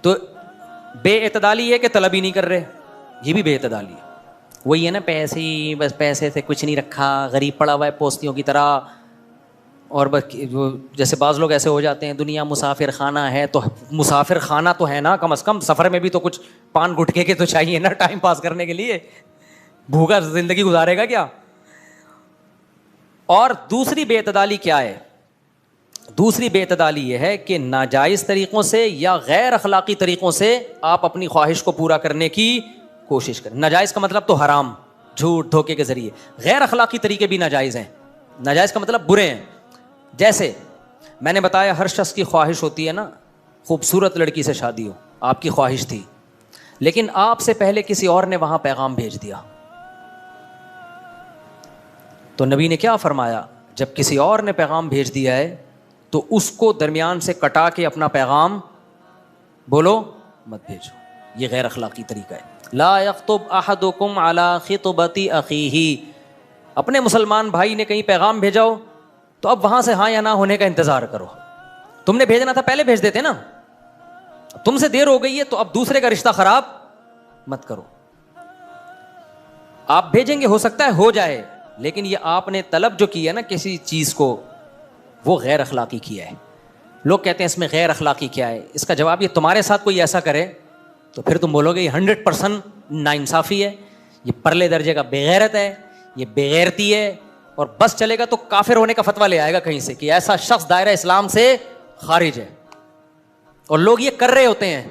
[SPEAKER 1] تو بے اعتدالی ہے کہ طلب ہی نہیں کر رہے, یہ بھی بے اعتدالی ہے. وہی ہے نا پیسے, بس پیسے سے کچھ نہیں رکھا, غریب پڑا ہوا ہے پوستیوں کی طرح. اور بس جیسے بعض لوگ ایسے ہو جاتے ہیں دنیا مسافر خانہ ہے, تو مسافر خانہ تو ہے نا, کم از کم سفر میں بھی تو کچھ پان گٹکے کے تو چاہیے نا ٹائم پاس کرنے کے لیے, بھوکا زندگی گزارے گا کیا؟ اور دوسری بے اعتدالی کیا ہے؟ دوسری بے اعتدالی یہ ہے کہ ناجائز طریقوں سے یا غیر اخلاقی طریقوں سے آپ اپنی خواہش کو پورا کرنے کی کوشش کریں. ناجائز کا مطلب تو حرام, جھوٹ دھوکے کے ذریعے. غیر اخلاقی طریقے بھی ناجائز ہیں. ناجائز کا مطلب برے ہیں. جیسے میں نے بتایا ہر شخص کی خواہش ہوتی ہے نا خوبصورت لڑکی سے شادی ہو, آپ کی خواہش تھی, لیکن آپ سے پہلے کسی اور نے وہاں پیغام بھیج دیا. تو نبی نے کیا فرمایا؟ جب کسی اور نے پیغام بھیج دیا ہے تو اس کو درمیان سے کٹا کے اپنا پیغام بولو مت بھیجو. یہ غیر اخلاقی طریقہ ہے. لا یخطب احدکم علی خطبۃ اخیہ, اپنے مسلمان بھائی نے کہیں پیغام بھیجا ہو تو اب وہاں سے ہاں یا نہ ہونے کا انتظار کرو. تم نے بھیجنا تھا پہلے بھیج دیتے نا, تم سے دیر ہو گئی ہے تو اب دوسرے کا رشتہ خراب مت کرو. آپ بھیجیں گے, ہو سکتا ہے ہو جائے, لیکن یہ آپ نے طلب جو کی ہے نا کسی چیز کو, وہ غیر اخلاقی کیا ہے. لوگ کہتے ہیں اس میں غیر اخلاقی کیا ہے؟ اس کا جواب یہ تمہارے ساتھ کوئی ایسا کرے تو پھر تم بولو گے یہ 100% ناانصافی ہے, یہ پرلے درجے کا بےغیرت ہے, یہ بےغیرتی ہے, اور بس چلے گا تو کافر ہونے کا فتویٰ لے آئے گا کہیں سے کہ ایسا شخص دائرہ اسلام سے خارج ہے. اور لوگ یہ کر رہے ہوتے ہیں.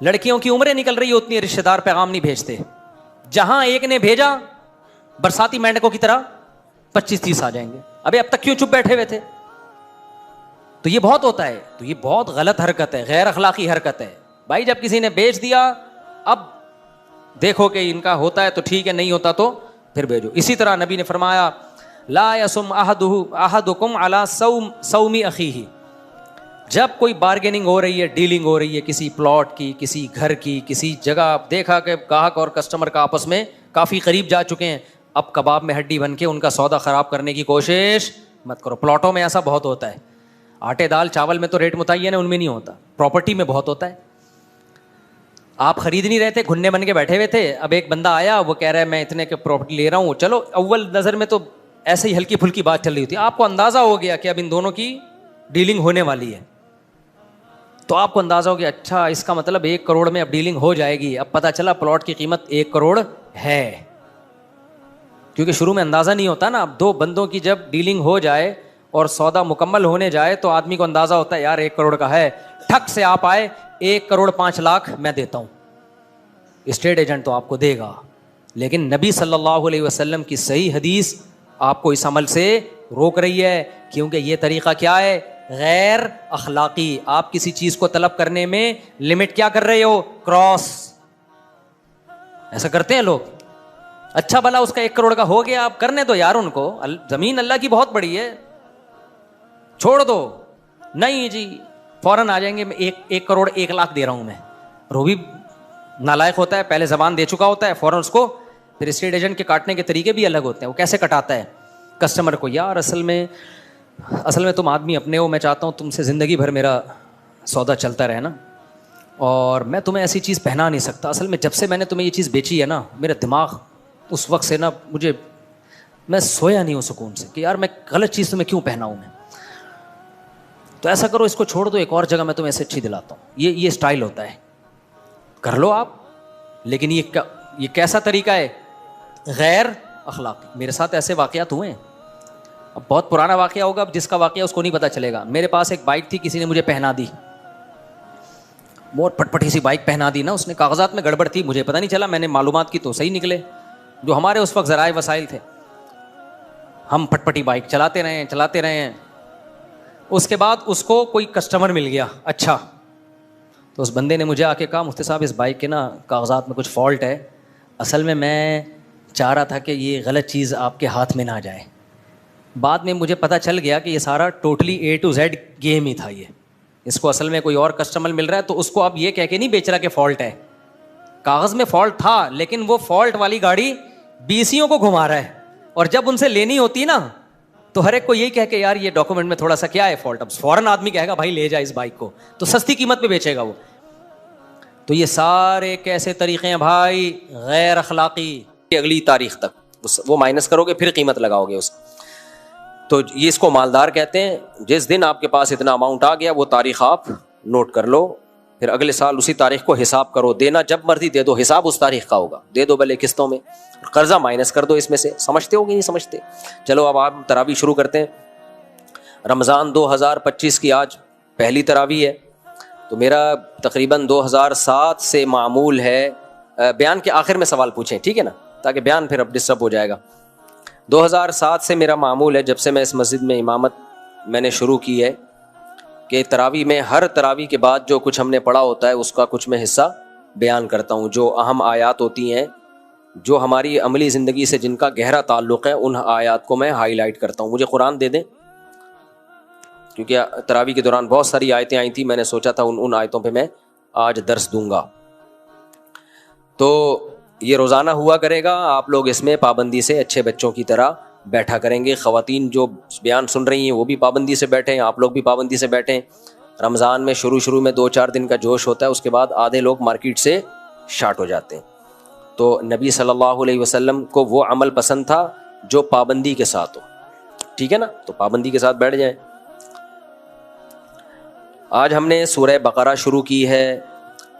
[SPEAKER 1] لڑکیوں کی عمریں نکل رہی ہوتی ہیں, رشتہ دار پیغام نہیں بھیجتے. جہاں ایک نے بھیجا برساتی مینڈکوں کی طرح 25-30 آ جائیں گے. ابھی اب تک کیوں چپ بیٹھے ہوئے تھے؟ تو یہ بہت ہوتا ہے. تو یہ بہت غلط حرکت ہے, غیر اخلاقی حرکت ہے. بھائی جب کسی نے بھیج دیا اب دیکھو کہ ان کا ہوتا ہے تو ٹھیک ہے, نہیں ہوتا تو پھر بھیجو. اسی طرح نبی نے فرمایا لا یصم احدکم علی صوم اخیہ, جب کوئی بارگیننگ ہو رہی ہے, ڈیلنگ ہو رہی ہے کسی پلاٹ کی, کسی گھر کی, کسی جگہ, دیکھا کہ گاہک اور کسٹمر کا آپس میں کافی قریب جا چکے ہیں, اب کباب میں ہڈی بن کے ان کا سودا خراب کرنے کی کوشش مت کرو. پلاٹوں میں ایسا بہت ہوتا ہے. آٹے دال چاول میں تو ریٹ متعین ہے, ان میں نہیں ہوتا. پراپرٹی میں بہت ہوتا ہے. آپ خرید نہیں رہے تھے, گھننے بن کے بیٹھے ہوئے تھے, اب ایک بندہ آیا وہ کہہ رہا ہے میں اتنے کے پراپرٹی لے رہا ہوں. چلو اول نظر میں تو ایسے ہی ہلکی پھلکی بات چل رہی ہوتی ہے, آپ کو اندازہ ہو گیا کہ اب ان دونوں کی ڈیلنگ ہونے والی ہے. تو آپ کو اندازہ ہو گیا اچھا اس کا مطلب 1 کروڑ میں اب ڈیلنگ ہو جائے گی. اب پتہ چلا پلاٹ کی قیمت 1 کروڑ ہے, کیونکہ شروع میں اندازہ نہیں ہوتا نا. اب 2 بندوں کی جب ڈیلنگ ہو جائے اور سودا مکمل ہونے جائے تو آدمی کو اندازہ ہوتا ہے یار 1 کروڑ کا ہے. ٹھک سے آپ آئے 1 کروڑ 5 لاکھ میں دیتا ہوں. اسٹیٹ ایجنٹ تو آپ کو دے گا, لیکن نبی صلی اللہ علیہ وسلم کی صحیح حدیث آپ کو اس عمل سے روک رہی ہے, کیونکہ یہ طریقہ کیا ہے؟ غیر اخلاقی. آپ کسی چیز کو طلب کرنے میں لمٹ کیا کر رہے ہو؟ کراس. ایسا کرتے ہیں لوگ. اچھا بھلا اس کا 1 کروڑ کا ہو گیا, آپ کرنے دو یار ان کو, زمین اللہ کی بہت بڑی ہے, چھوڑ دو. نہیں جی فوراً آ جائیں گے, 1 کروڑ 1 لاکھ دے رہا ہوں میں. وہ بھی نالائق ہوتا ہے, پہلے زبان دے چکا ہوتا ہے, فوراً اس کو. پھر اسٹیٹ ایجنٹ کے کاٹنے کے طریقے بھی الگ ہوتے ہیں. وہ کیسے کٹاتا ہے کسٹمر کو؟ یار اصل میں تم آدمی اپنے ہو, میں چاہتا ہوں تم سے زندگی بھر میرا سودا چلتا رہے نا, اور میں تمہیں ایسی چیز پہنا نہیں سکتا. اصل میں جب سے میں نے تمہیں یہ چیز بیچی ہے نا, میرا دماغ اس وقت سے نا میں سویا نہیں ہوں سکون سے کہ یار میں غلط چیز تمہیں کیوں پہناؤں میں. تو ایسا کرو, اس کو چھوڑ دو, ایک اور جگہ میں تمہیں ایسے اچھی دلاتا ہوں. یہ اسٹائل ہوتا ہے, کر لو آپ. لیکن یہ کیسا طریقہ ہے؟ غیر اخلاقی. میرے ساتھ ایسے واقعات ہوئے ہیں. اب بہت پرانا واقعہ ہوگا, اب جس کا واقعہ اس کو نہیں پتہ چلے گا. میرے پاس ایک بائک تھی, کسی نے مجھے پہنا دی, بہت پٹپٹی سی بائک پہنا دی نا اس نے. کاغذات میں گڑبڑ تھی, مجھے پتہ نہیں چلا, میں نے معلومات کی تو صحیح نکلے. جو ہمارے اس وقت ذرائع وسائل تھے, ہم پٹپٹی بائک چلاتے رہے. اس کے بعد اس کو کوئی کسٹمر مل گیا اچھا, تو اس بندے نے مجھے آ کے کہا مفتی صاحب اس بائک کے نا کاغذات میں کچھ فالٹ ہے, اصل میں چاہ رہا تھا کہ یہ غلط چیز آپ کے ہاتھ میں نہ جائے. بعد میں مجھے پتہ چل گیا کہ یہ سارا totally A to Z game ہی تھا. یہ اس کو اصل میں کوئی اور کسٹمر مل رہا ہے, تو اس کو اب یہ کہہ کے نہیں بیچ رہا کہ فالٹ ہے. کاغذ میں فالٹ تھا, لیکن وہ فالٹ والی گاڑی BCوں کو گھما رہا ہے. اور جب ان سے لینی ہوتی نا, تو ہر ایک کو یہی کہہ کے یار یہ ڈاکومنٹ میں تھوڑا سا کیا ہے فالٹ, اب فوراً آدمی کہے گا بھائی لے جا اس بائک کو, تو سستی قیمت پہ بیچے گا وہ. تو یہ سارے کیسے طریقے ہیں بھائی غیر اخلاقی. اگلی تاریخ تک وہ مائنس کرو گے, پھر قیمت لگاؤ گے اس. تو یہ اس کو مالدار کہتے ہیں. جس دن آپ کے پاس اتنا اماؤنٹ آ گیا, وہ تاریخ آپ نوٹ کر لو, پھر اگلے سال اسی تاریخ کو حساب کرو. دینا جب مرضی دے دو, حساب اس تاریخ کا ہوگا. دے دو بھلے قسطوں میں, قرضہ مائنس کر دو اس میں سے. سمجھتے ہو کہ نہیں سمجھتے؟ چلو اب آپ تراویح شروع کرتے ہیں. رمضان 2025 کی آج پہلی تراویح ہے. تو میرا تقریباً 2007 سے معمول ہے. بیان کے آخر میں سوال پوچھیں, ٹھیک ہے نا, تاکہ بیان پھر اب ڈسٹرب ہو جائے گا. 2007 سے میرا معمول ہے, جب سے میں اس مسجد میں امامت میں نے شروع کی ہے, کہ تراویح میں ہر تراویح کے بعد جو کچھ ہم نے پڑھا ہوتا ہے اس کا کچھ میں حصہ بیان کرتا ہوں. جو اہم آیات ہوتی ہیں, جو ہماری عملی زندگی سے جن کا گہرا تعلق ہے, ان آیات کو میں ہائی لائٹ کرتا ہوں. مجھے قرآن دے دیں, کیونکہ تراویح کے دوران بہت ساری آیتیں آئی تھیں, میں نے سوچا تھا ان آیتوں پہ میں آج درس دوں گا. تو یہ روزانہ ہوا کرے گا. آپ لوگ اس میں پابندی سے اچھے بچوں کی طرح بیٹھا کریں گے. خواتین جو بیان سن رہی ہیں وہ بھی پابندی سے بیٹھیں, آپ لوگ بھی پابندی سے بیٹھیں. رمضان میں شروع میں 2-4 دن کا جوش ہوتا ہے, اس کے بعد آدھے لوگ مارکیٹ سے شارٹ ہو جاتے ہیں. تو نبی صلی اللہ علیہ وسلم کو وہ عمل پسند تھا جو پابندی کے ساتھ ہو, ٹھیک ہے نا, تو پابندی کے ساتھ بیٹھ جائیں. آج ہم نے سورہ بقرہ شروع کی ہے,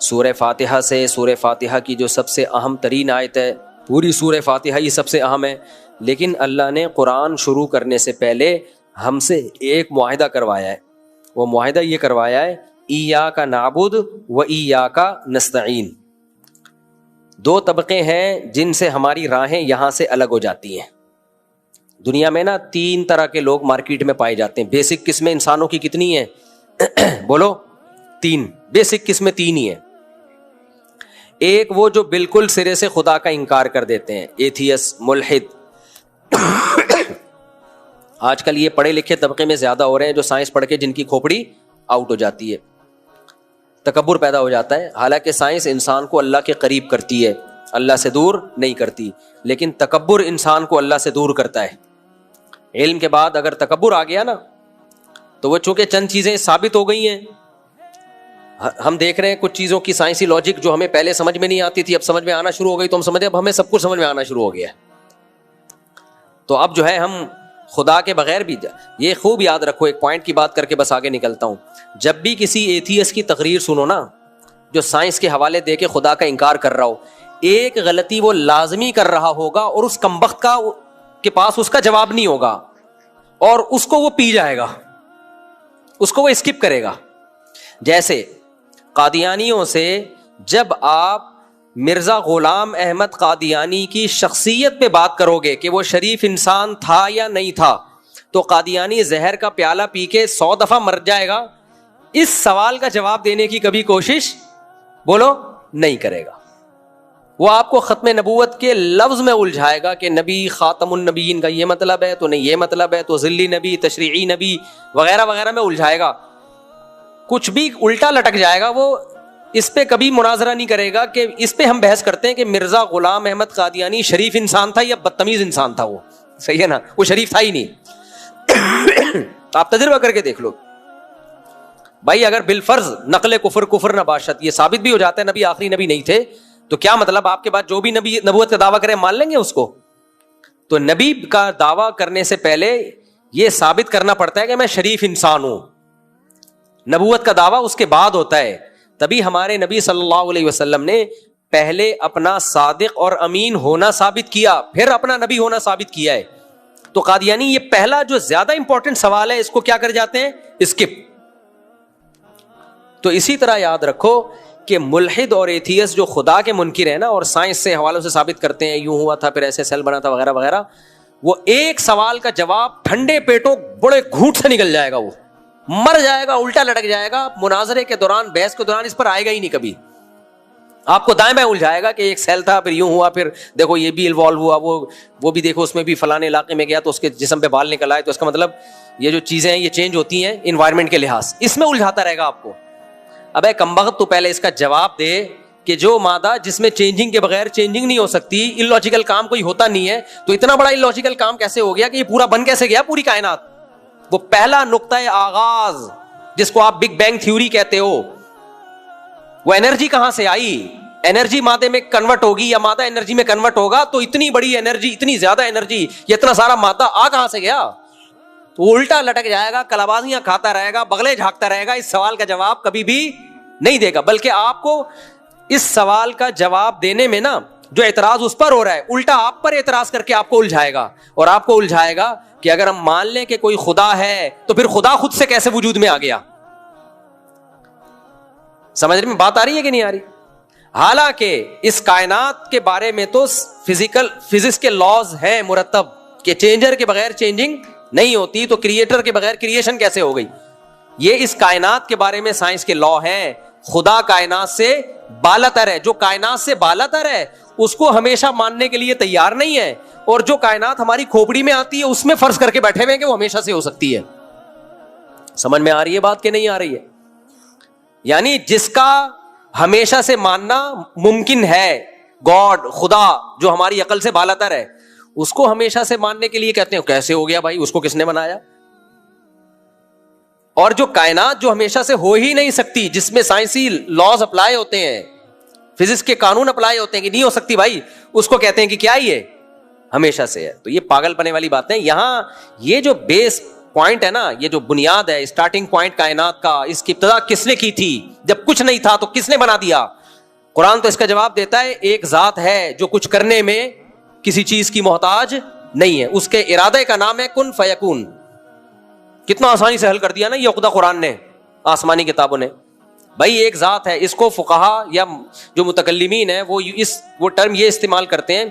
[SPEAKER 1] سورہ فاتحہ سے. سورہ فاتحہ کی جو سب سے اہم ترین آیت ہے, پوری سورہ فاتحہ ہی سب سے اہم ہے, لیکن اللہ نے قرآن شروع کرنے سے پہلے ہم سے ایک معاہدہ کروایا ہے. وہ معاہدہ یہ کروایا ہے, ایاک نعبد و ایاک نستعین. 2 طبقے ہیں جن سے ہماری راہیں یہاں سے الگ ہو جاتی ہیں. دنیا میں نا 3 طرح کے لوگ مارکیٹ میں پائے جاتے ہیں. بیسک قسمیں انسانوں کی کتنی ہیں؟ بولو 3. بیسک قسمیں 3 ہی ہیں. ایک وہ جو بالکل سرے سے خدا کا انکار کر دیتے ہیں, ایتھیس, ملحد. آج کل یہ پڑھے لکھے طبقے میں زیادہ ہو رہے ہیں جو سائنس پڑھ کے جن کی کھوپڑی آؤٹ ہو جاتی ہے, تکبر پیدا ہو جاتا ہے. حالانکہ سائنس انسان کو اللہ کے قریب کرتی ہے, اللہ سے دور نہیں کرتی, لیکن تکبر انسان کو اللہ سے دور کرتا ہے. علم کے بعد اگر تکبر آ گیا نا, تو وہ چونکہ چند چیزیں ثابت ہو گئی ہیں. ہم دیکھ رہے ہیں کچھ چیزوں کی سائنسی لاجک جو ہمیں پہلے سمجھ میں نہیں آتی تھی, اب سمجھ میں آنا شروع ہو گئی. تو ہم سمجھیں اب ہمیں سب کچھ سمجھ میں آنا شروع ہو گیا. تو اب جو ہے ہم خدا کے بغیر بھی, یہ خوب یاد رکھو, ایک پوائنٹ کی بات کر کے بس آگے نکلتا ہوں. جب بھی کسی ایتھیس کی تقریر سنو نا, جو سائنس کے حوالے دے کے خدا کا انکار کر رہا ہو, ایک غلطی وہ لازمی کر رہا ہوگا, اور اس کمبخت کا کے پاس اس کا جواب نہیں ہوگا, اور اس کو وہ پی جائے گا, اس کو وہ اسکپ کرے گا. جیسے قادیانیوں سے جب آپ مرزا غلام احمد قادیانی کی شخصیت پہ بات کرو گے کہ وہ شریف انسان تھا یا نہیں تھا, تو قادیانی زہر کا پیالہ پی کے 100 دفعہ مر جائے گا, اس سوال کا جواب دینے کی کبھی کوشش بولو نہیں کرے گا. وہ آپ کو ختم نبوت کے لفظ میں الجھائے گا کہ نبی خاتم النبیین کا یہ مطلب ہے, تو نہیں یہ مطلب ہے, تو ذلی نبی, تشریعی نبی وغیرہ وغیرہ میں الجھائے گا. کچھ بھی الٹا لٹک جائے گا. وہ اس پہ کبھی مناظرہ نہیں کرے گا کہ اس پہ ہم بحث کرتے ہیں کہ مرزا غلام احمد قادیانی شریف انسان تھا یا بدتمیز انسان تھا. وہ صحیح ہے نا, وہ شریف تھا ہی نہیں. آپ تجربہ کر کے دیکھ لو. بھائی اگر بالفرض نقل کفر نہ باشد یہ ثابت بھی ہو جاتا ہے نبی آخری نبی نہیں تھے, تو کیا مطلب آپ کے بعد جو بھی نبی نبوت کا دعویٰ کرے مان لیں گے اس کو؟ تو نبی کا دعویٰ کرنے سے پہلے یہ ثابت کرنا پڑتا ہے کہ میں شریف انسان ہوں. نبوت کا دعویٰ اس کے بعد ہوتا ہے. تبھی ہمارے نبی صلی اللہ علیہ وسلم نے پہلے اپنا صادق اور امین ہونا ثابت کیا, پھر اپنا نبی ہونا ثابت کیا ہے. تو قادیانی یہ پہلا جو زیادہ امپورٹنٹ سوال ہے اس کو کیا کر جاتے ہیں, اسکپ. تو اسی طرح یاد رکھو کہ ملحد اور ایتھیسٹ جو خدا کے منکر ہیں نا, اور سائنس سے حوالوں سے ثابت کرتے ہیں یوں ہوا تھا پھر ایسے سیل بنا تھا وغیرہ وغیرہ, وہ ایک سوال کا جواب ٹھنڈے پیٹوں بڑے گھونٹ سے نکل جائے گا, وہ مر جائے گا, الٹا لٹک جائے گا, مناظرے کے دوران بحث کے دوران اس پر آئے گا ہی نہیں کبھی. آپ کو دائیں بائیں الجھائے گا کہ ایک سیل تھا پھر یوں ہوا پھر دیکھو یہ بھی انوالو ہوا, وہ بھی دیکھو اس میں بھی فلانے علاقے میں گیا تو اس کے جسم پہ بال نکل آئے, تو اس کا مطلب یہ جو چیزیں ہیں یہ چینج ہوتی ہیں انوائرمنٹ کے لحاظ, اس میں الجھاتا رہے گا آپ کو. ابے کمبخت تو پہلے اس کا جواب دے کہ جو مادہ جس میں چینجنگ کے بغیر چینجنگ نہیں ہو سکتی, انلاجیکل کام کوئی ہوتا نہیں ہے, تو اتنا بڑا انلاجیکل کام کیسے ہو گیا کہ یہ پورا بن کیسے گیا پوری کائنات. وہ پہلا نقطۂ آغاز جس کو آپ بگ بینگ تھیوری کہتے ہو, وہ انرجی کہاں سے آئی؟ انرجی مادے میں کنورٹ ہوگی یا مادہ انرجی میں کنورٹ ہوگا, تو اتنی بڑی انرجی, اتنی زیادہ انرجی, یہ اتنا سارا مادہ آ کہاں سے گیا؟ تو وہ الٹا لٹک جائے گا, کلابازیاں کھاتا رہے گا, بغلے جھانکتا رہے گا, اس سوال کا جواب کبھی بھی نہیں دے گا. بلکہ آپ کو اس سوال کا جواب دینے میں نا جو اعتراض اس پر ہو رہا ہے, الٹا آپ پر اعتراض کر کے آپ کو الجھائے گا, اور آپ کو الجھائے گا کہ اگر ہم مان لیں کہ کوئی خدا ہے تو پھر خدا خود سے کیسے وجود میں آ گیا. سمجھ میں بات آ رہی ہے کہ نہیں آ رہی؟ حالانکہ اس کائنات کے بارے میں تو فزکس کے لاز ہیں مرتب کہ چینجر کے بغیر چینجنگ نہیں ہوتی, تو کریٹر کے بغیر کریشن کیسے ہو گئی. یہ اس کائنات کے بارے میں سائنس کے لا ہیں. خدا کائنات سے بالاتر ہے, جو کائنات سے بالاتر ہے اس کو ہمیشہ ماننے کے لیے تیار نہیں ہے, اور جو کائنات ہماری کھوپڑی میں آتی ہے اس میں فرض کر کے بیٹھے ہوئے ہیں کہ وہ ہمیشہ سے ہو سکتی ہے. سمجھ میں آ رہی ہے بات کہ نہیں آ رہی ہے؟ یعنی جس کا ہمیشہ سے ماننا ممکن ہے, گاڈ, خدا جو ہماری عقل سے بالاتر ہے, اس کو ہمیشہ سے ماننے کے لیے کہتے ہیں کیسے ہو گیا بھائی, اس کو کس نے بنایا؟ اور جو کائنات جو ہمیشہ سے ہو ہی نہیں سکتی, جس میں سائنسی لاز اپلائی ہوتے ہیں, فزکس کے قانون اپلائی ہوتے ہیں کہ نہیں ہو سکتی بھائی, اس کو کہتے ہیں کہ کیا یہ ہمیشہ سے ہے. تو یہ پاگل پنے والی باتیں. یہاں یہ جو بیس پوائنٹ ہے نا, یہ جو بنیاد ہے, اسٹارٹنگ پوائنٹ کائنات کا, اس کی ابتدا کس نے کی تھی؟ جب کچھ نہیں تھا تو کس نے بنا دیا؟ قرآن تو اس کا جواب دیتا ہے ایک ذات ہے جو کچھ کرنے میں کسی چیز کی محتاج نہیں ہے, اس کے ارادے کا نام ہے کن فیکون. کتنا آسانی سے حل کر دیا نا یہ عقدہ قرآن نے, آسمانی کتابوں نے. بھائی ایک ذات ہے, اس کو فقہا یا جو متکلمین ہیں وہ ٹرم یہ استعمال کرتے ہیں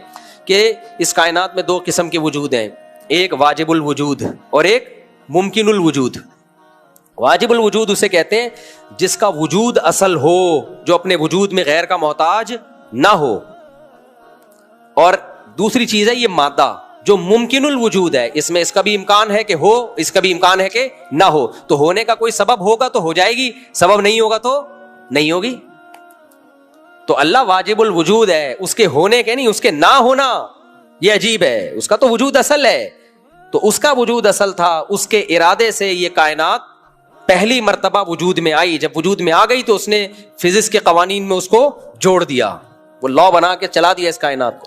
[SPEAKER 1] کہ اس کائنات میں دو قسم کے وجود ہیں, ایک واجب الوجود اور ایک ممکن الوجود. واجب الوجود اسے کہتے ہیں جس کا وجود اصل ہو, جو اپنے وجود میں غیر کا محتاج نہ ہو. اور دوسری چیز ہے یہ مادہ جو ممکن الوجود ہے, اس میں اس کا بھی امکان ہے کہ ہو, اس کا بھی امکان ہے کہ نہ ہو. تو ہونے کا کوئی سبب ہوگا تو ہو جائے گی, سبب نہیں ہوگا تو نہیں ہوگی. تو اللہ واجب الوجود ہے, اس کے ہونے کے نہیں, اس کے نہ ہونا یہ عجیب ہے. اس کا تو وجود اصل ہے, تو اس کا وجود اصل تھا, اس کے ارادے سے یہ کائنات پہلی مرتبہ وجود میں آئی. جب وجود میں آ گئی تو اس نے فزکس کے قوانین میں اس کو جوڑ دیا, وہ لا بنا کے چلا دیا اس کائنات کو.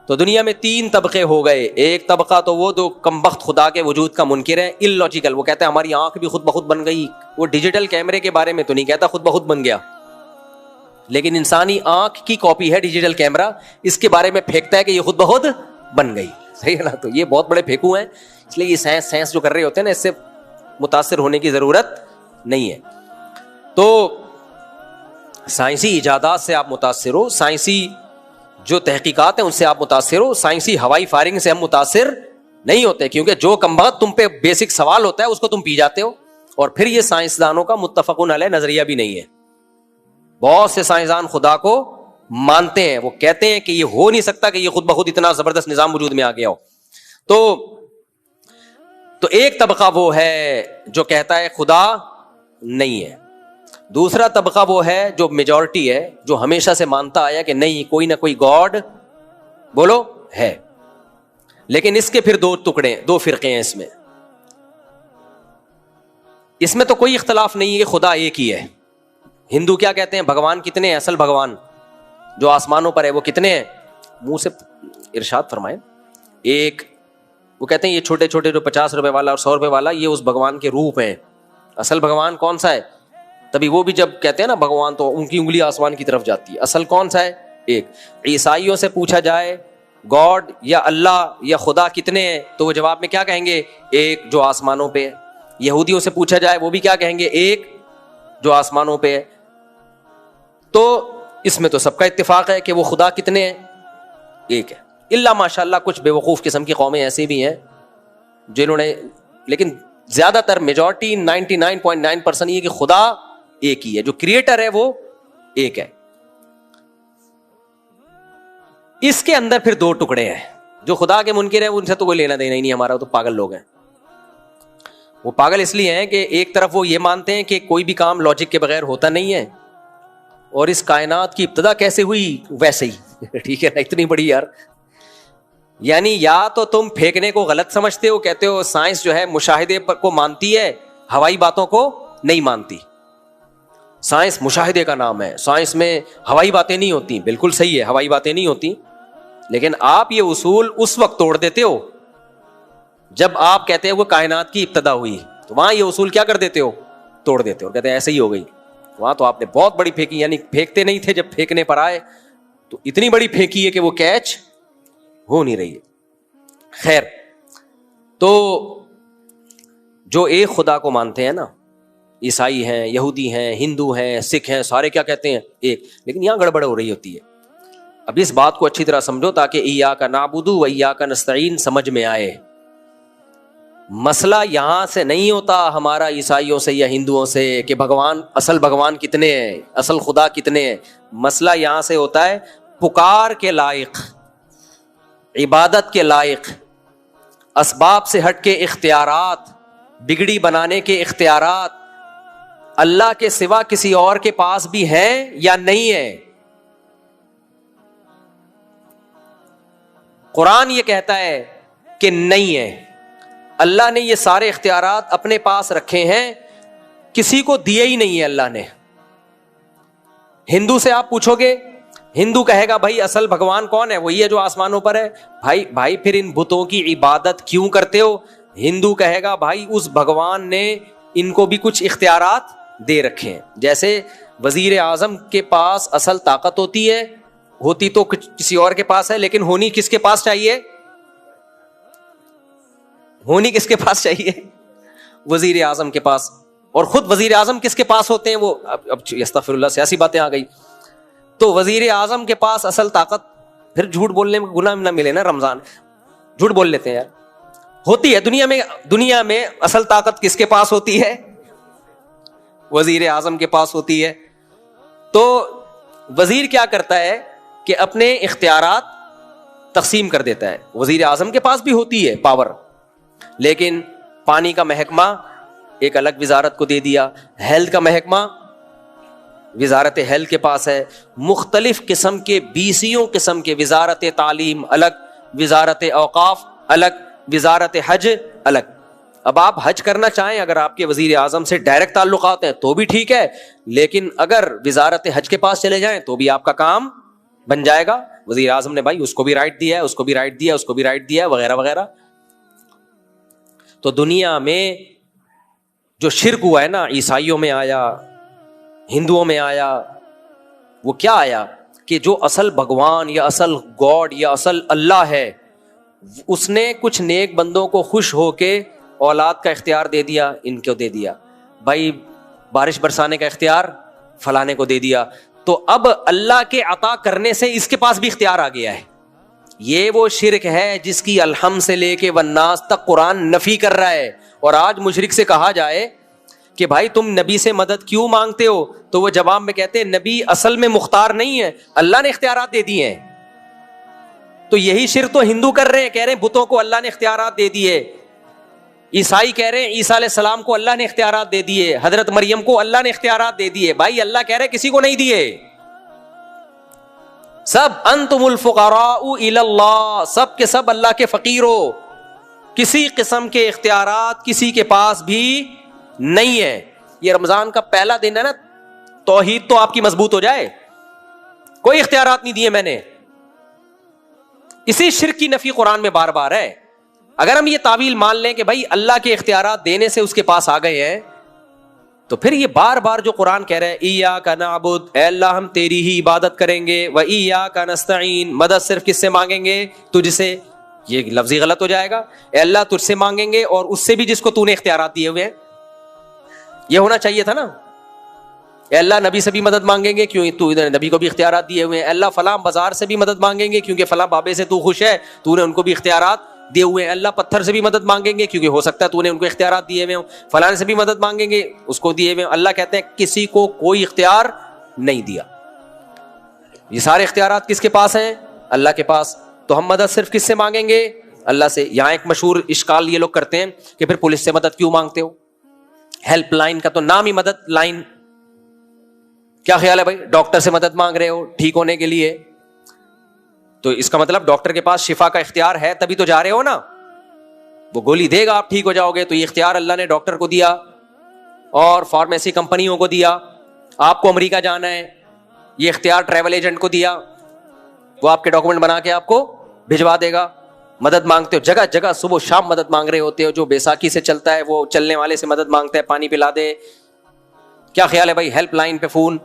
[SPEAKER 1] تو دنیا میں 3 طبقے ہو گئے. ایک طبقہ تو وہ جو کمبخت خدا کے وجود کا منکر ہے, اللاجیکل, وہ کہتے ہیں ہماری آنکھ بھی خود بخود بن گئی. وہ ڈیجیٹل کیمرے کے بارے میں تو نہیں کہتا خود بخود بن گیا, لیکن انسانی آنکھ کی کاپی ہے ڈیجیٹل کیمرہ, اس کے بارے میں پھینکتا ہے کہ یہ خود بخود بن گئی. صحیح ہے نا؟ تو یہ بہت بڑے پھینکو ہیں, اس لیے یہ سائنس جو کر رہے ہوتے ہیں نا, اس سے متاثر ہونے کی ضرورت نہیں ہے. تو سائنسی ایجادات سے آپ متاثر ہو, سائنسی جو تحقیقات ہیں ان سے آپ متاثر ہو, سائنسی ہوائی فائرنگ سے ہم متاثر نہیں ہوتے, کیونکہ جو کمبخت تم پہ بیسک سوال ہوتا ہے اس کو تم پی جاتے ہو. اور پھر یہ سائنسدانوں کا متفقون علیہ نظریہ بھی نہیں ہے. بہت سے سائنسدان خدا کو مانتے ہیں, وہ کہتے ہیں کہ یہ ہو نہیں سکتا کہ یہ خود بخود اتنا زبردست نظام وجود میں آ گیا ہو. تو ایک طبقہ وہ ہے جو کہتا ہے خدا نہیں ہے. دوسرا طبقہ وہ ہے جو میجورٹی ہے, جو ہمیشہ سے مانتا آیا کہ نہیں, کوئی نہ کوئی گاڈ بولو ہے. لیکن اس کے پھر 2 ٹکڑے, 2 فرقے ہیں اس میں.
[SPEAKER 2] اس میں تو کوئی اختلاف نہیں ہے کہ خدا ایک ہی ہے. ہندو کیا کہتے ہیں؟ بھگوان کتنے ہیں؟ اصل بھگوان جو آسمانوں پر ہے وہ کتنے ہیں؟ منہ سے ارشاد فرمائے ایک. وہ کہتے ہیں یہ چھوٹے چھوٹے جو 50 روپے والا اور 100 روپے والا یہ اس بھگوان کے روپ ہیں. اصل بھگوان کون سا ہے؟ تبھی وہ بھی جب کہتے ہیں نا بھگوان تو ان کی انگلی آسمان کی طرف جاتی ہے. اصل کون سا ہے؟ ایک. عیسائیوں سے پوچھا جائے گاڈ یا اللہ یا خدا کتنے ہیں تو وہ جواب میں کیا کہیں گے؟ ایک جو آسمانوں پہ ہے. یہودیوں سے پوچھا جائے وہ بھی کیا کہیں گے؟ ایک جو آسمانوں پہ ہے. تو اس میں تو سب کا اتفاق ہے کہ وہ خدا کتنے ہیں؟ ایک ہے. اللہ ماشاء اللہ کچھ بے وقوف قسم کی قومیں ایسی بھی ہیں جنہوں نے، لیکن زیادہ تر میجورٹی 99.9% یہ کہ خدا ایک ہی ہے، جو کریٹر ہے وہ ایک ہے. اس کے اندر پھر دو ٹکڑے ہیں. جو خدا کے منکر ہیں ان سے تو کوئی لینا دینا ہی نہیں ہمارا، تو پاگل لوگ ہیں. وہ پاگل اس لیے ہیں کہ ایک طرف وہ یہ مانتے ہیں کہ کوئی بھی کام لاجک کے بغیر ہوتا نہیں ہے، اور اس کائنات کی ابتدا کیسے ہوئی ویسے ہی. ٹھیک ہے نا، اتنی بڑی یار. یعنی یا تو تم پھینکنے کو غلط سمجھتے ہو، کہتے ہو سائنس جو ہے مشاہدے پر کو مانتی ہے، ہوائی باتوں کو نہیں مانتی. سائنس مشاہدے کا نام ہے، سائنس میں ہوائی باتیں نہیں ہوتی. بالکل صحیح ہے، ہوائی باتیں نہیں ہوتی، لیکن آپ یہ اصول اس وقت توڑ دیتے ہو جب آپ کہتے ہیں وہ کائنات کی ابتدا ہوئی. تو وہاں یہ اصول کیا کر دیتے ہو؟ توڑ دیتے ہو، کہتے ہیں ایسے ہی ہو گئی. وہاں تو آپ نے بہت بڑی پھینکی، یعنی پھینکتے نہیں تھے، جب پھینکنے پر آئے تو اتنی بڑی پھینکی ہے کہ وہ کیچ ہو نہیں رہی ہے. خیر، تو جو ایک خدا کو مانتے ہیں نا، عیسائی ہیں، یہودی ہیں، ہندو ہیں، سکھ ہیں، سارے کیا کہتے ہیں؟ ایک. لیکن یہاں گڑبڑ ہو رہی ہوتی ہے. اب اس بات کو اچھی طرح سمجھو تاکہ ایاک نعبد و ایاک نستعین سمجھ میں آئے. مسئلہ یہاں سے نہیں ہوتا ہمارا عیسائیوں سے یا ہندوؤں سے کہ بھگوان، اصل بھگوان کتنے ہیں، اصل خدا کتنے ہیں. مسئلہ یہاں سے ہوتا ہے پکار کے لائق، عبادت کے لائق، اسباب سے ہٹ کے اختیارات، بگڑی بنانے کے اختیارات اللہ کے سوا کسی اور کے پاس بھی ہیں یا نہیں ہیں. قرآن یہ کہتا ہے کہ نہیں ہے. اللہ نے یہ سارے اختیارات اپنے پاس رکھے ہیں، کسی کو دیے ہی نہیں ہے اللہ نے. ہندو سے آپ پوچھو گے، ہندو کہے گا بھائی اصل بھگوان کون ہے؟ وہی ہے جو آسمانوں پر ہے. بھائی پھر ان بتوں کی عبادت کیوں کرتے ہو؟ ہندو کہے گا بھائی اس بھگوان نے ان کو بھی کچھ اختیارات دے رکھے ہیں. جیسے وزیر اعظم کے پاس اصل طاقت ہوتی تو کسی اور کے پاس ہے، لیکن ہونی کس کے پاس چاہیے؟ ہونی کس کے پاس چاہیے؟ وزیر اعظم کے پاس. اور خود وزیر اعظم کس کے پاس ہوتے ہیں؟ وہ اب استغفر اللہ سیاسی باتیں آ گئی. تو وزیر اعظم کے پاس اصل طاقت، پھر جھوٹ بولنے میں گناہ نہ ملے نا. رمضان جھوٹ بول لیتے ہیں یار. ہوتی ہے دنیا میں اصل طاقت کس کے پاس ہوتی ہے؟ وزیر اعظم کے پاس ہوتی ہے. تو وزیر کیا کرتا ہے کہ اپنے اختیارات تقسیم کر دیتا ہے. وزیر اعظم کے پاس بھی ہوتی ہے پاور، لیکن پانی کا محکمہ ایک الگ وزارت کو دے دیا، ہیلتھ کا محکمہ وزارت ہیلتھ کے پاس ہے، مختلف قسم کے 20 قسم کے، وزارت تعلیم الگ، وزارت اوقاف الگ، وزارت حج الگ. اب آپ حج کرنا چاہیں، اگر آپ کے وزیر اعظم سے ڈائریکٹ تعلقات ہیں تو بھی ٹھیک ہے، لیکن اگر وزارت حج کے پاس چلے جائیں تو بھی آپ کا کام بن جائے گا. وزیر اعظم نے بھائی اس کو بھی رائٹ دیا ہے، اس کو بھی رائٹ دیا، اس کو بھی رائٹ دیا، وغیرہ وغیرہ. تو دنیا میں جو شرک ہوا ہے نا، عیسائیوں میں آیا، ہندوؤں میں آیا، وہ کیا آیا کہ جو اصل بھگوان یا اصل گاڈ یا اصل اللہ ہے، اس نے کچھ نیک بندوں کو خوش ہو کے اولاد کا اختیار دے دیا، ان کو دے دیا. بھائی بارش برسانے کا اختیار فلانے کو دے دیا. تو اب اللہ کے عطا کرنے سے اس کے پاس بھی اختیار آ گیا ہے. یہ وہ شرک ہے جس کی الحم سے لے کے والناس تک قرآن نفی کر رہا ہے. اور آج مشرک سے کہا جائے کہ بھائی تم نبی سے مدد کیوں مانگتے ہو، تو وہ جواب میں کہتے ہیں نبی اصل میں مختار نہیں ہے، اللہ نے اختیارات دے دیے ہیں. تو یہی شرک تو ہندو کر رہے ہیں، کہہ رہے ہیں بتوں کو اللہ نے اختیارات دے دیے. عیسائی کہہ رہے ہیں عیسیٰ علیہ السلام کو اللہ نے اختیارات دے دیے، حضرت مریم کو اللہ نے اختیارات دے دیے. بھائی اللہ کہہ رہے کسی کو نہیں دیے. سب انتم الفقراء الی اللہ، سب کے سب اللہ کے فقیر ہو. کسی قسم کے اختیارات کسی کے پاس بھی نہیں ہے. یہ رمضان کا پہلا دن ہے نا, توحید تو آپ کی مضبوط ہو جائے. کوئی اختیارات نہیں دیے میں نے. اسی شرک کی نفی قرآن میں بار بار ہے. اگر ہم یہ تعویل مان لیں کہ بھائی اللہ کے اختیارات دینے سے اس کے پاس آ گئے ہیں, تو پھر یہ بار بار جو قرآن کہہ رہے ہیں ایاک نعبد, اے اللہ ہم تیری ہی عبادت کریں گے, و ایاک نستعین, مدد صرف کس سے مانگیں گے؟ تجھ سے. یہ لفظی غلط ہو جائے گا. اے اللہ تجھ سے مانگیں گے اور اس سے بھی جس کو تو نے اختیارات دیے ہوئے ہیں. یہ ہونا چاہیے تھا نا. اے اللہ نبی سے بھی مدد مانگیں گے کیوں تو نبی کو بھی اختیارات دیے ہوئے ہیں. اے اللہ فلاں بازار سے بھی مدد مانگیں گے کیونکہ فلاں بابے سے تو خوش ہے, تو نے ان کو بھی اختیارات دیے ہوئے ہیں. اللہ پتھر سے بھی مدد مانگیں گے کیونکہ ہو سکتا ہے تو نے ان کو اختیارات دیے ہوئے ہوں. فلاں سے بھی مدد مانگیں گے, اس کو دیے ہوئے ہیں. اللہ کہتے ہیں کسی کو کوئی اختیار نہیں دیا. یہ سارے اختیارات کس کے پاس ہیں؟ اللہ کے پاس. تو ہم مدد صرف کس سے مانگیں گے؟ اللہ سے. یہاں ایک مشہور اشکال یہ لوگ کرتے ہیں کہ پھر پولیس سے مدد کیوں مانگتے ہو؟ ہیلپ لائن کا تو نام ہی مدد لائن. کیا خیال ہے بھائی؟ ڈاکٹر سے مدد مانگ رہے ہو ٹھیک ہونے کے لیے, تو اس کا مطلب ڈاکٹر کے پاس شفا کا اختیار ہے تبھی تو جا رہے ہو نا. وہ گولی دے گا آپ ٹھیک ہو جاؤ گے. تو یہ اختیار اللہ نے ڈاکٹر کو دیا اور فارمیسی کمپنیوں کو دیا. آپ کو امریکہ جانا ہے, یہ اختیار ٹریول ایجنٹ کو دیا, وہ آپ کے ڈاکومنٹ بنا کے آپ کو بھجوا دے گا. مدد مانگتے ہو جگہ جگہ, صبح شام مدد مانگ رہے ہوتے ہو. جو بیساکھی سے چلتا ہے وہ چلنے والے سے مدد مانگتا ہے, پانی پلا دے. کیا خیال ہے بھائی؟ ہیلپ لائن پہ فون.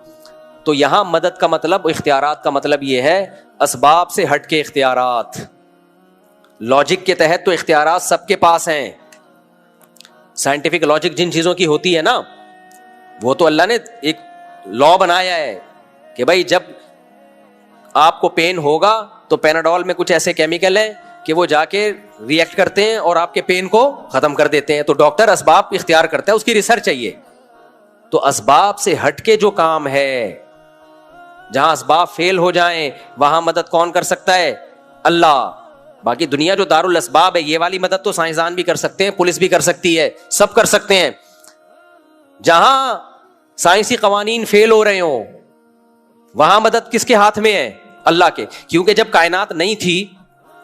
[SPEAKER 2] تو یہاں مدد کا مطلب, اختیارات کا مطلب یہ ہے اسباب سے ہٹ کے اختیارات. لاجک کے تحت تو اختیارات سب کے پاس ہیں. سائنٹیفک لاجک جن چیزوں کی ہوتی ہے نا, وہ تو اللہ نے ایک لا بنایا ہے کہ بھائی جب آپ کو پین ہوگا تو پیناڈول میں کچھ ایسے کیمیکل ہیں کہ وہ جا کے ری ایکٹ کرتے ہیں اور آپ کے پین کو ختم کر دیتے ہیں. تو ڈاکٹر اسباب اختیار کرتا ہے, اس کی ریسرچ چاہیے. تو اسباب سے ہٹ کے جو کام ہے, جہاں اسباب فیل ہو جائیں وہاں مدد کون کر سکتا ہے؟ اللہ. باقی دنیا جو دار الاسباب ہے, یہ والی مدد تو سائنسدان بھی کر سکتے ہیں, پولیس بھی کر سکتی ہے, سب کر سکتے ہیں. جہاں سائنسی قوانین فیل ہو رہے ہوں وہاں مدد کس کے ہاتھ میں ہے؟ اللہ کے. کیونکہ جب کائنات نہیں تھی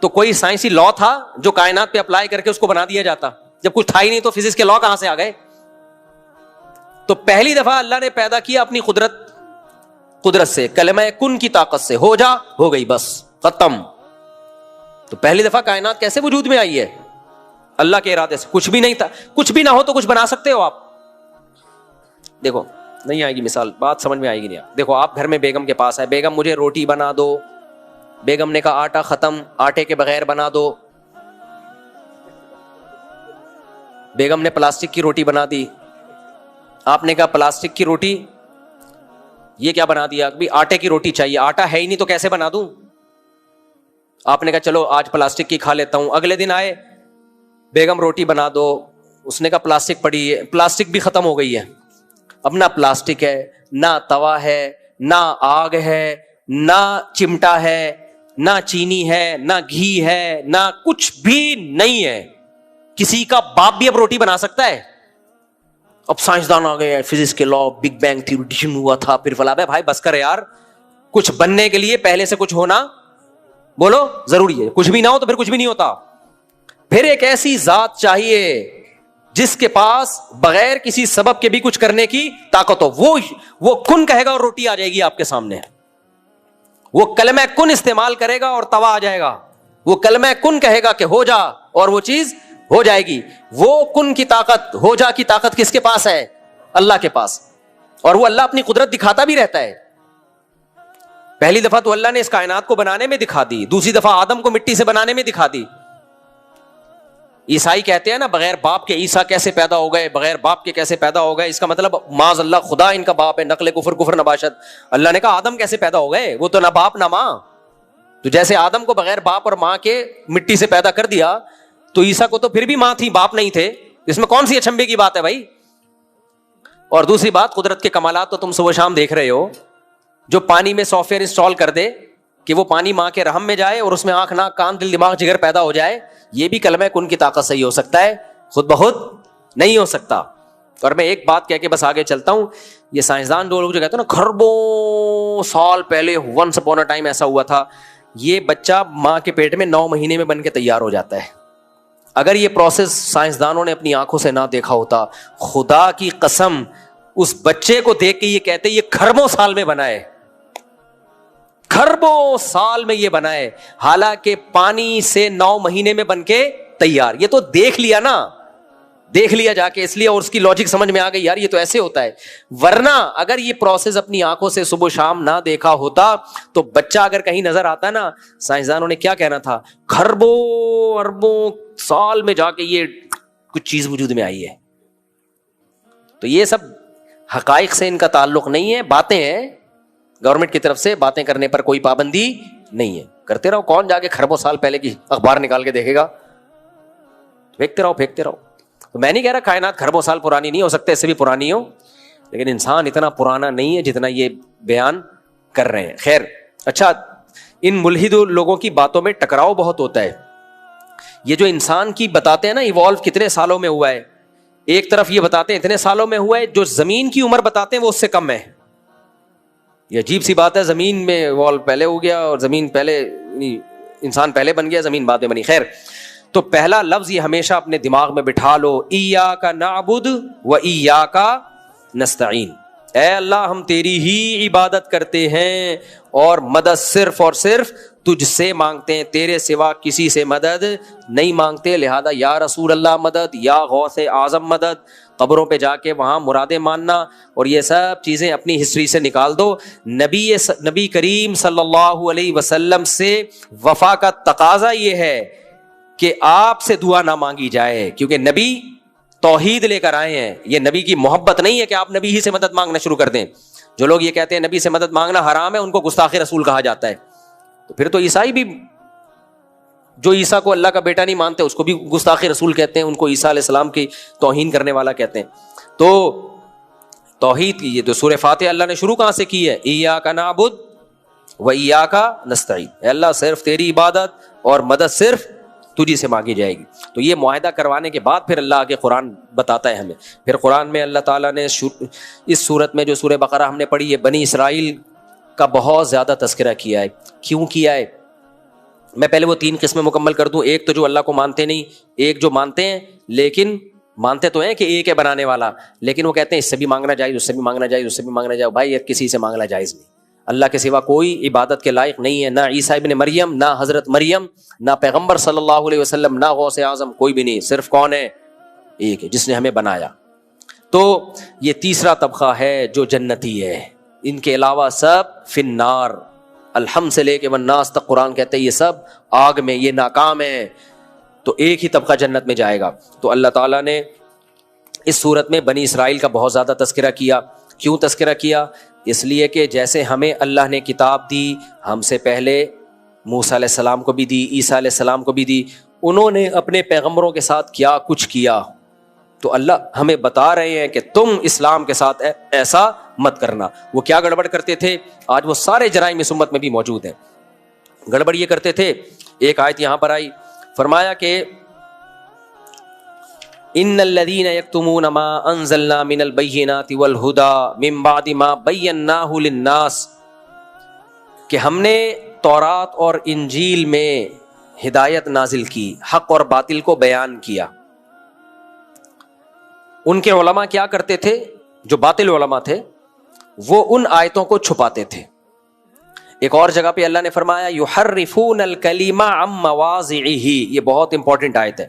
[SPEAKER 2] تو کوئی سائنسی لا تھا جو کائنات پہ اپلائی کر کے اس کو بنا دیا جاتا. جب کچھ تھا ہی نہیں تو فزکس کے لا کہاں سے آ گئے؟ تو پہلی دفعہ اللہ نے پیدا کیا اپنی قدرت سے, کلمہ کن کی طاقت سے. ہو جا, ہو گئی, بس ختم. تو پہلی دفعہ کائنات کیسے وجود میں آئی ہے؟ اللہ کے ارادے سے. کچھ بھی نہیں تھا. کچھ بھی نہ ہو تو کچھ بنا سکتے ہو آپ. دیکھو نہیں آئے گی مثال, بات سمجھ میں آئے گی نہیں. دیکھو آپ گھر میں بیگم کے پاس ہے, بیگم مجھے روٹی بنا دو. بیگم نے کہا آٹا ختم, آٹے کے بغیر بنا دو. بیگم نے پلاسٹک کی روٹی بنا دی. آپ نے کہا پلاسٹک کی روٹی, یہ کیا بنا دیا؟ بھی آٹے کی روٹی چاہیے, آٹا ہے ہی نہیں تو کیسے بنا دوں؟ آپ نے کہا چلو آج پلاسٹک کی کھا لیتا ہوں. اگلے دن آئے, بیگم روٹی بنا دو. اس نے کہا پلاسٹک پڑی ہے, پلاسٹک بھی ختم ہو گئی ہے. اب نہ پلاسٹک ہے, نہ توا ہے, نہ آگ ہے, نہ چمٹا ہے, نہ چینی ہے, نہ گھی ہے, نہ کچھ بھی نہیں ہے. کسی کا باپ بھی اب روٹی بنا سکتا ہے؟ اب سائنسدان آ گئے, فزکس کے لا, بگ بینگ تھیوری ہوا تھا, پھر فلا. بھائی بس کر یار, کچھ بننے کے لیے پہلے سے کچھ ہونا بولو ضروری ہے. کچھ بھی نہ ہو تو پھر کچھ بھی نہیں ہوتا. پھر ایک ایسی ذات چاہیے جس کے پاس بغیر کسی سبب کے بھی کچھ کرنے کی طاقت ہو. وہ کن کہے گا اور روٹی آ جائے گی آپ کے سامنے. وہ کلمہ کن استعمال کرے گا اور توا آ جائے گا. وہ کلمہ کن کہے گا کہ ہو جا اور وہ چیز ہو جائے گی. وہ کن کی طاقت, ہو جا کی طاقت کس کے پاس ہے؟ اللہ کے پاس. اور وہ اللہ اپنی قدرت دکھاتا بھی رہتا ہے. پہلی دفعہ تو اللہ نے اس کائنات کو بنانے میں دکھا دی, دوسری دفعہ آدم کو مٹی سے بنانے میں دکھا دی. عیسائی کہتے ہیں نا بغیر باپ کے عیسیٰ کیسے پیدا ہو گئے, بغیر باپ کے کیسے پیدا ہو گئے. اس کا مطلب معاذ اللہ خدا ان کا باپ ہے, نقل کفر نباشت. اللہ نے کہا آدم کیسے پیدا ہو گئے, وہ تو نہ باپ نہ ماں. تو جیسے آدم کو بغیر باپ اور ماں کے مٹی سے پیدا کر دیا, تو عیسیٰ کو تو پھر بھی ماں تھی, باپ نہیں تھے. اس میں کون سی اچھمبے کی بات ہے بھائی؟ اور دوسری بات, قدرت کے کمالات تو تم صبح شام دیکھ رہے ہو. جو پانی میں سافٹ ویئر انسٹال کر دے کہ وہ پانی ماں کے رحم میں جائے اور اس میں آنکھ ناک کان دل دماغ جگر پیدا ہو جائے, یہ بھی کلمہ کن کی طاقت سے ہی ہو سکتا ہے, خود بخود نہیں ہو سکتا. اور میں ایک بات کہہ کے بس آگے چلتا ہوں. یہ سائنسدان جو لوگ جو کہتے ہیں نا خربوں سال پہلے ونس اپون اے ٹائم ایسا ہوا تھا, یہ بچہ ماں کے پیٹ میں 9 مہینے میں بن کے تیار ہو جاتا ہے. اگر یہ پروسیس سائنسدانوں نے اپنی آنکھوں سے نہ دیکھا ہوتا, خدا کی قسم اس بچے کو دیکھ کے یہ کہتے یہ کھربوں سال میں بنا ہے, کھربوں سال میں یہ بنا ہے, حالانکہ پانی سے 9 مہینے میں بن کے تیار. یہ تو دیکھ لیا نا, دیکھ لیا جا کے, اس لیے اور اس کی لاجک سمجھ میں آ گئی, یار یہ تو ایسے ہوتا ہے. ورنہ اگر یہ پروسیس اپنی آنکھوں سے صبح شام نہ دیکھا ہوتا تو بچہ اگر کہیں نظر آتا نا, سائنسدانوں نے کیا کہنا تھا, کھربوں اربوں سال میں جا کے یہ کچھ چیز وجود میں آئی ہے. تو یہ سب حقائق سے ان کا تعلق نہیں ہے, باتیں ہیں. گورنمنٹ کی طرف سے باتیں کرنے پر کوئی پابندی نہیں ہے, کرتے رہو. کون جا کے کھربوں سال پہلے کی اخبار نکال کے دیکھے گا؟ پھینکتے رہو پھینکتے رہو. تو میں نہیں کہہ رہا کائنات کھربوں سال پرانی نہیں ہو سکتے, اس سے بھی پرانی ہو, لیکن انسان اتنا پرانا نہیں ہے جتنا یہ بیان کر رہے ہیں. خیر, اچھا, ان ملحد لوگوں کی باتوں میں ٹکراؤ بہت ہوتا ہے. یہ جو انسان کی بتاتے ہیں نا ایوالو کتنے سالوں میں ہوا ہے, ایک طرف یہ بتاتے ہیں اتنے سالوں میں ہوا ہے, جو زمین کی عمر بتاتے ہیں وہ اس سے کم ہے. یہ عجیب سی بات ہے, زمین میں ایوالو پہلے ہو گیا اور زمین پہلے, انسان پہلے بن گیا, زمین بعد میں بنی. خیر, تو پہلا لفظ یہ ہمیشہ اپنے دماغ میں بٹھا لو, ایاک نعبد و ایاک نستعین. اے اللہ ہم تیری ہی عبادت کرتے ہیں اور مدد صرف اور صرف تجھ سے مانگتے ہیں, تیرے سوا کسی سے مدد نہیں مانگتے. لہذا یا رسول اللہ مدد, یا غوث اعظم مدد, قبروں پہ جا کے وہاں مرادیں ماننا اور یہ سب چیزیں اپنی ہسٹری سے نکال دو. نبی کریم صلی اللہ علیہ وسلم سے وفا کا تقاضا یہ ہے کہ آپ سے دعا نہ مانگی جائے, کیونکہ نبی توحید لے کر آئے ہیں. یہ نبی کی محبت نہیں ہے کہ آپ نبی ہی سے مدد مانگنا شروع کر دیں. جو لوگ یہ کہتے ہیں نبی سے مدد مانگنا حرام ہے, ان کو گستاخ رسول کہا جاتا ہے. تو پھر تو عیسائی بھی جو عیسیٰ کو اللہ کا بیٹا نہیں مانتے اس کو بھی گستاخ رسول کہتے ہیں, ان کو عیسیٰ علیہ السلام کی توہین کرنے والا کہتے ہیں. تو توحید کی یہ تو سورہ فاتحہ اللہ نے شروع کہاں سے کی ہے, ایاک نعبد و ایاک نستعین. اے اللہ صرف تیری عبادت اور مدد صرف تجھی سے مانگی جائے گی. تو یہ معاہدہ کروانے کے بعد پھر اللہ آگے قرآن بتاتا ہے ہمیں. پھر قرآن میں اللہ تعالیٰ نے اس صورت میں جو سورہ بقرہ ہم نے پڑھی ہے, بنی اسرائیل کا بہت زیادہ تذکرہ کیا ہے. کیوں کیا ہے؟ میں پہلے وہ 3 قسمیں مکمل کر دوں. ایک تو جو اللہ کو مانتے نہیں, ایک جو مانتے ہیں لیکن مانتے تو ہیں کہ ایک ہے بنانے والا, لیکن وہ کہتے ہیں اس سے بھی مانگنا جائز, اس سے بھی مانگنا جائز, اس سے بھی مانگنا جائز. بھائی یہ کسی سے مانگنا جائز نہیں, اللہ کے سوا کوئی عبادت کے لائق نہیں ہے, نہ عیسیٰ ابن مریم, نہ حضرت مریم, نہ پیغمبر صلی اللہ علیہ وسلم, نہ غوث اعظم, کوئی بھی نہیں. صرف کون ہے؟ ایک ہے جس نے ہمیں بنایا. تو یہ تیسرا طبقہ ہے جو جنتی ہے. ان کے علاوہ سب فی النار, الحمد سے لے کے والناس تک قرآن کہتے ہیں یہ سب آگ میں, یہ ناکام ہے. تو ایک ہی طبقہ جنت میں جائے گا. تو اللہ تعالیٰ نے اس صورت میں بنی اسرائیل کا بہت زیادہ تذکرہ کیا. کیوں تذکرہ کیا؟ اس لیے کہ جیسے ہمیں اللہ نے کتاب دی, ہم سے پہلے موسیٰ علیہ السلام کو بھی دی, عیسیٰ علیہ السلام کو بھی دی, انہوں نے اپنے پیغمبروں کے ساتھ کیا کچھ کیا. تو اللہ ہمیں بتا رہے ہیں کہ تم اسلام کے ساتھ ایسا مت کرنا. وہ کیا گڑبڑ کرتے تھے, آج وہ سارے جرائم اس امت میں بھی موجود ہیں. گڑبڑ یہ کرتے تھے, ایک آیت یہاں پر آئی, فرمایا کہ ان الذين يكتمون ما انزلنا من البينات والهدى من بعد ما بيناه للناس, کہ ہم نے تورات اور انجیل میں ہدایت نازل کی, حق اور باطل کو بیان کیا. ان کے علماء کیا کرتے تھے, جو باطل علماء تھے وہ ان آیتوں کو چھپاتے تھے. ایک اور جگہ پہ اللہ نے فرمایا یحرفون الکلم عن مواضعہ, یہ بہت امپورٹنٹ آیت ہے.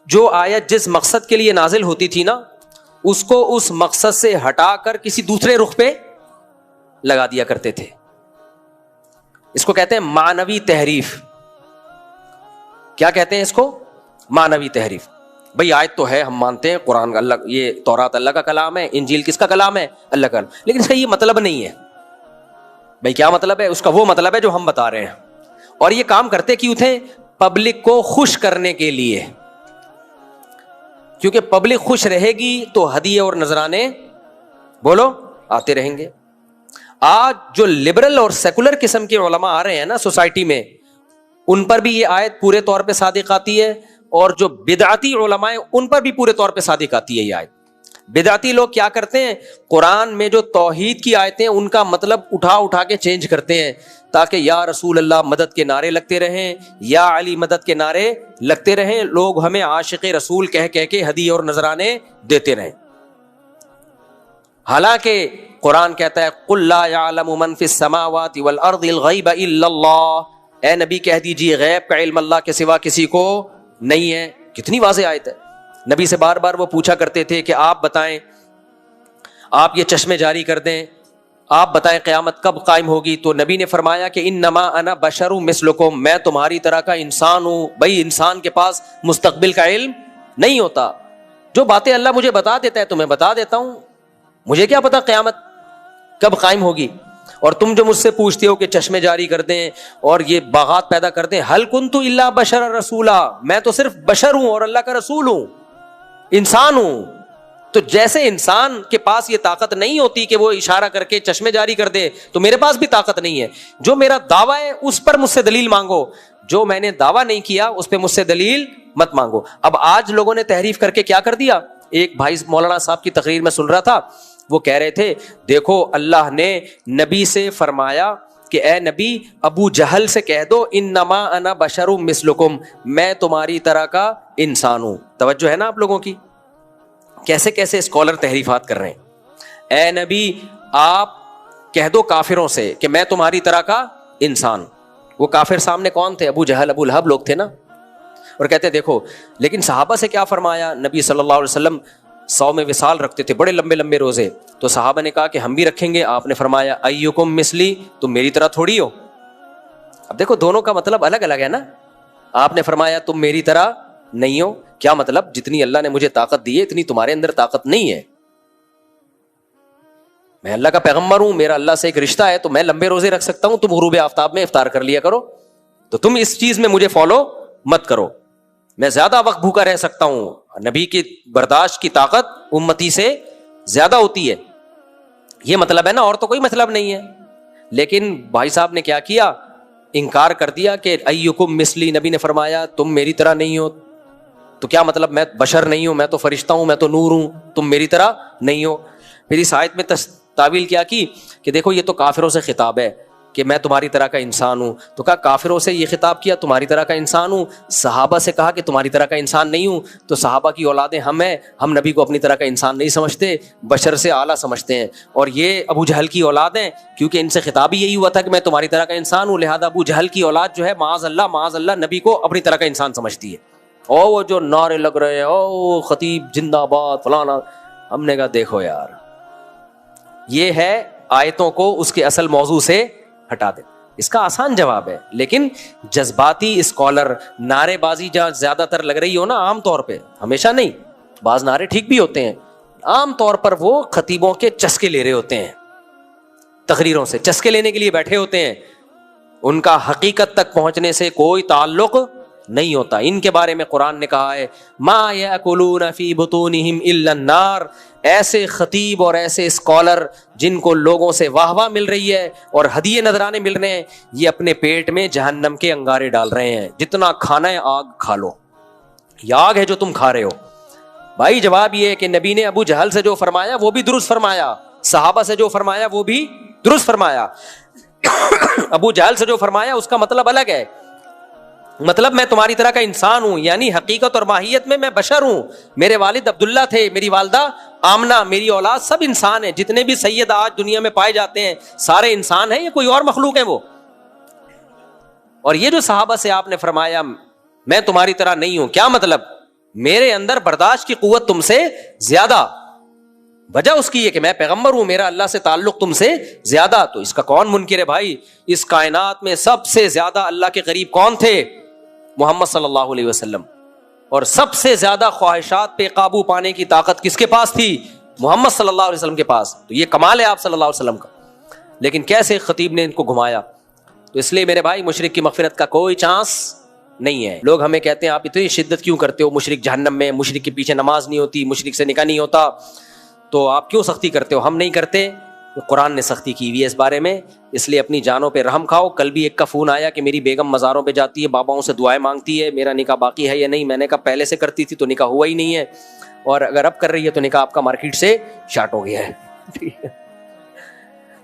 [SPEAKER 2] جو آیت جس مقصد کے لیے نازل ہوتی تھی نا, اس کو اس مقصد سے ہٹا کر کسی دوسرے رخ پہ لگا دیا کرتے تھے. اس کو کہتے ہیں معنوی تحریف. کیا کہتے ہیں اس کو؟ معنوی تحریف. بھئی آیت تو ہے, ہم مانتے ہیں قرآن اللہ, یہ تورات اللہ کا کلام ہے, انجیل کس کا کلام ہے؟ اللہ کا, لیکن اس کا یہ مطلب نہیں ہے. بھئی کیا مطلب ہے اس کا؟ وہ مطلب ہے جو ہم بتا رہے ہیں. اور یہ کام کرتے کیوں تھے؟ پبلک کو خوش کرنے کے لیے, کیونکہ پبلک خوش رہے گی تو ہدیے اور نذرانے بولو آتے رہیں گے. آج جو لبرل اور سیکولر قسم کے علماء آ رہے ہیں نا سوسائٹی میں, ان پر بھی یہ آیت پورے طور پہ صادق آتی ہے, اور جو بدعتی علماء ہیں ان پر بھی پورے طور پہ صادق آتی ہے یہ آیت. بدعتی لوگ کیا کرتے ہیں, قرآن میں جو توحید کی آیتیں ان کا مطلب اٹھا اٹھا کے چینج کرتے ہیں تاکہ یا رسول اللہ مدد کے نعرے لگتے رہیں, یا علی مدد کے نعرے لگتے رہیں, لوگ ہمیں عاشق رسول کہہ کہہ کے ہدیے اور نذرانے دیتے رہیں. حالانکہ قرآن کہتا ہے قل لا يعلم من في السماوات والارض الغیب الا اللہ, اے نبی کہہ دیجئے غیب کا علم اللہ کے سوا کسی کو نہیں ہے. کتنی واضح آیت ہے. نبی سے بار بار وہ پوچھا کرتے تھے کہ آپ بتائیں, آپ یہ چشمے جاری کر دیں, آپ بتائیں قیامت کب قائم ہوگی. تو نبی نے فرمایا کہ انما انا بشر مثلکم, میں تمہاری طرح کا انسان ہوں. بھائی انسان کے پاس مستقبل کا علم نہیں ہوتا, جو باتیں اللہ مجھے بتا دیتا ہے تو میں بتا دیتا ہوں, مجھے کیا پتا قیامت کب قائم ہوگی. اور تم جو مجھ سے پوچھتے ہو کہ چشمے جاری کر دیں اور یہ باغات پیدا کر دیں, حل کنت الا بشر رسولا, میں تو صرف بشر ہوں اور اللہ کا رسول ہوں, انسان ہوں. تو جیسے انسان کے پاس یہ طاقت نہیں ہوتی کہ وہ اشارہ کر کے چشمے جاری کر دے, تو میرے پاس بھی طاقت نہیں ہے. جو میرا دعویٰ ہے اس پر مجھ سے دلیل مانگو, جو میں نے دعویٰ نہیں کیا اس پہ مجھ سے دلیل مت مانگو. اب آج لوگوں نے تحریف کر کے کیا کر دیا. ایک بھائی مولانا صاحب کی تقریر میں سن رہا تھا, وہ کہہ رہے تھے دیکھو اللہ نے نبی سے فرمایا کہ اے نبی ابو جہل سے کہہ دو انما انا بشر مثلکم, میں تمہاری طرح کا انسان ہوں. توجہ ہے نا آپ لوگوں کی, کیسے کیسے اسکالر تحریفات کر رہے ہیں. اے نبی آپ کہہ دو کافروں سے کہ میں تمہاری طرح کا انسان. وہ کافر سامنے کون تھے؟ ابو جہل ابو لہب لوگ تھے نا. اور کہتے دیکھو لیکن صحابہ سے کیا فرمایا نبی صلی اللہ علیہ وسلم 100 میں وصال رکھتے تھے, بڑے لمبے لمبے روزے. تو صحابہ نے کہا کہ ہم بھی رکھیں گے. آپ نے فرمایا ایکم مثلی, تم میری طرح تھوڑی ہو. اب دیکھو دونوں کا مطلب الگ الگ ہے نا. آپ نے فرمایا تم میری طرح نہیں ہو, کیا مطلب جتنی اللہ نے مجھے طاقت دی ہے اتنی تمہارے اندر طاقت نہیں ہے. میں اللہ کا پیغمبر ہوں, میرا اللہ سے ایک رشتہ ہے, تو میں لمبے روزے رکھ سکتا ہوں, تم غروب آفتاب میں افطار کر لیا کرو. تو تم اس چیز میں مجھے فالو مت کرو. میں زیادہ وقت بھوکا رہ سکتا ہوں, نبی کی برداشت کی طاقت امتی سے زیادہ ہوتی ہے. یہ مطلب ہے نا, اور تو کوئی مطلب نہیں ہے. لیکن بھائی صاحب نے کیا کیا, انکار کر دیا کہ ایکم مثلی. نبی نے فرمایا تم میری طرح نہیں ہو. تو کیا مطلب, میں بشر نہیں ہوں, میں تو فرشتہ ہوں, میں تو نور ہوں, تم میری طرح نہیں ہو. پھر اس آیت میں تعویل کیا کی کہ دیکھو یہ تو کافروں سے خطاب ہے کہ میں تمہاری طرح کا انسان ہوں. تو کہا کافروں سے یہ خطاب کیا تمہاری طرح کا انسان ہوں. صحابہ سے کہا کہ تمہاری طرح کا انسان نہیں ہوں. تو صحابہ کی اولادیں ہم ہیں, ہم نبی کو اپنی طرح کا انسان نہیں سمجھتے, بشر سے اعلیٰ سمجھتے ہیں. اور یہ ابو جہل کی اولاد ہیں, کیونکہ ان سے خطاب ہی یہی ہوا تھا کہ میں تمہاری طرح کا انسان ہوں. لہذا ابو جہل کی اولاد جو ہے معاذ اللہ نبی کو اپنی طرح کا انسان سمجھتی ہے. او وہ جو نعرے لگ رہے ہیں, او خطیب زندہ باد فلانا. ہم نے کہا دیکھو یار, یہ ہے آیتوں کو اس کے اصل موضوع سے ہٹا دے. اس کا آسان جواب ہے, لیکن جذباتی اسکالر نعرے بازی جہاں زیادہ تر لگ رہی ہو نا, عام طور پہ, ہمیشہ نہیں, بعض نعرے ٹھیک بھی ہوتے ہیں, عام طور پر وہ خطیبوں کے چسکے لے رہے ہوتے ہیں, تقریروں سے چسکے لینے کے لیے بیٹھے ہوتے ہیں. ان کا حقیقت تک پہنچنے سے کوئی تعلق نہیں ہوتا. ان کے بارے میں قرآن نے کہا ہے ما یاکلون فی بطونہم الا النار. ایسے خطیب اور ایسے اسکالر جن کو لوگوں سے واہ واہ مل رہی ہے اور ہدیے نذرانے مل رہے ہیں, یہ اپنے پیٹ میں جہنم کے انگارے ڈال رہے ہیں. جتنا کھانا ہے آگ کھا لو, یہ آگ ہے جو تم کھا رہے ہو. بھائی جواب یہ ہے کہ نبی نے ابو جہل سے جو فرمایا وہ بھی درست فرمایا, صحابہ سے جو فرمایا وہ بھی درست فرمایا. ابو جہل سے جو فرمایا اس کا مطلب الگ ہے. مطلب میں تمہاری طرح کا انسان ہوں, یعنی حقیقت اور ماہیت میں بشر ہوں. میرے والد عبداللہ تھے, میری والدہ آمنہ, میری اولاد سب انسان ہیں. جتنے بھی سید آج دنیا میں پائے جاتے ہیں سارے انسان ہیں, یہ کوئی اور مخلوق ہے وہ. اور یہ جو صحابہ سے آپ نے فرمایا میں تمہاری طرح نہیں ہوں, کیا مطلب, میرے اندر برداشت کی قوت تم سے زیادہ. وجہ اس کی یہ کہ میں پیغمبر ہوں, میرا اللہ سے تعلق تم سے زیادہ. تو اس کا کون منکر ہے بھائی. اس کائنات میں سب سے زیادہ اللہ کے قریب کون تھے؟ محمد صلی اللہ علیہ وسلم. اور سب سے زیادہ خواہشات پہ قابو پانے کی طاقت کس کے پاس تھی؟ محمد صلی اللہ علیہ وسلم کے پاس. تو یہ کمال ہے آپ صلی اللہ علیہ وسلم کا. لیکن کیسے خطیب نے ان کو گھمایا. تو اس لیے میرے بھائی مشرک کی مغفرت کا کوئی چانس نہیں ہے. لوگ ہمیں کہتے ہیں آپ اتنی شدت کیوں کرتے ہو, مشرک جہنم میں, مشرک کے پیچھے نماز نہیں ہوتی, مشرک سے نکاح نہیں ہوتا, تو آپ کیوں سختی کرتے ہو؟ ہم نہیں کرتے, قرآن نے سختی کی ہوئی ہے اس بارے میں. اس لیے اپنی جانوں پہ رحم کھاؤ. کل بھی ایک کا فون آیا کہ میری بیگم مزاروں پہ جاتی ہے, باباؤں سے دعائیں مانگتی ہے, میرا نکاح باقی ہے یا نہیں. میں نے کہا پہلے سے کرتی تھی تو نکاح ہوا ہی نہیں ہے. اور اگر اب کر رہی ہے تو نکاح آپ کا مارکیٹ سے شارٹ ہو گیا ہے.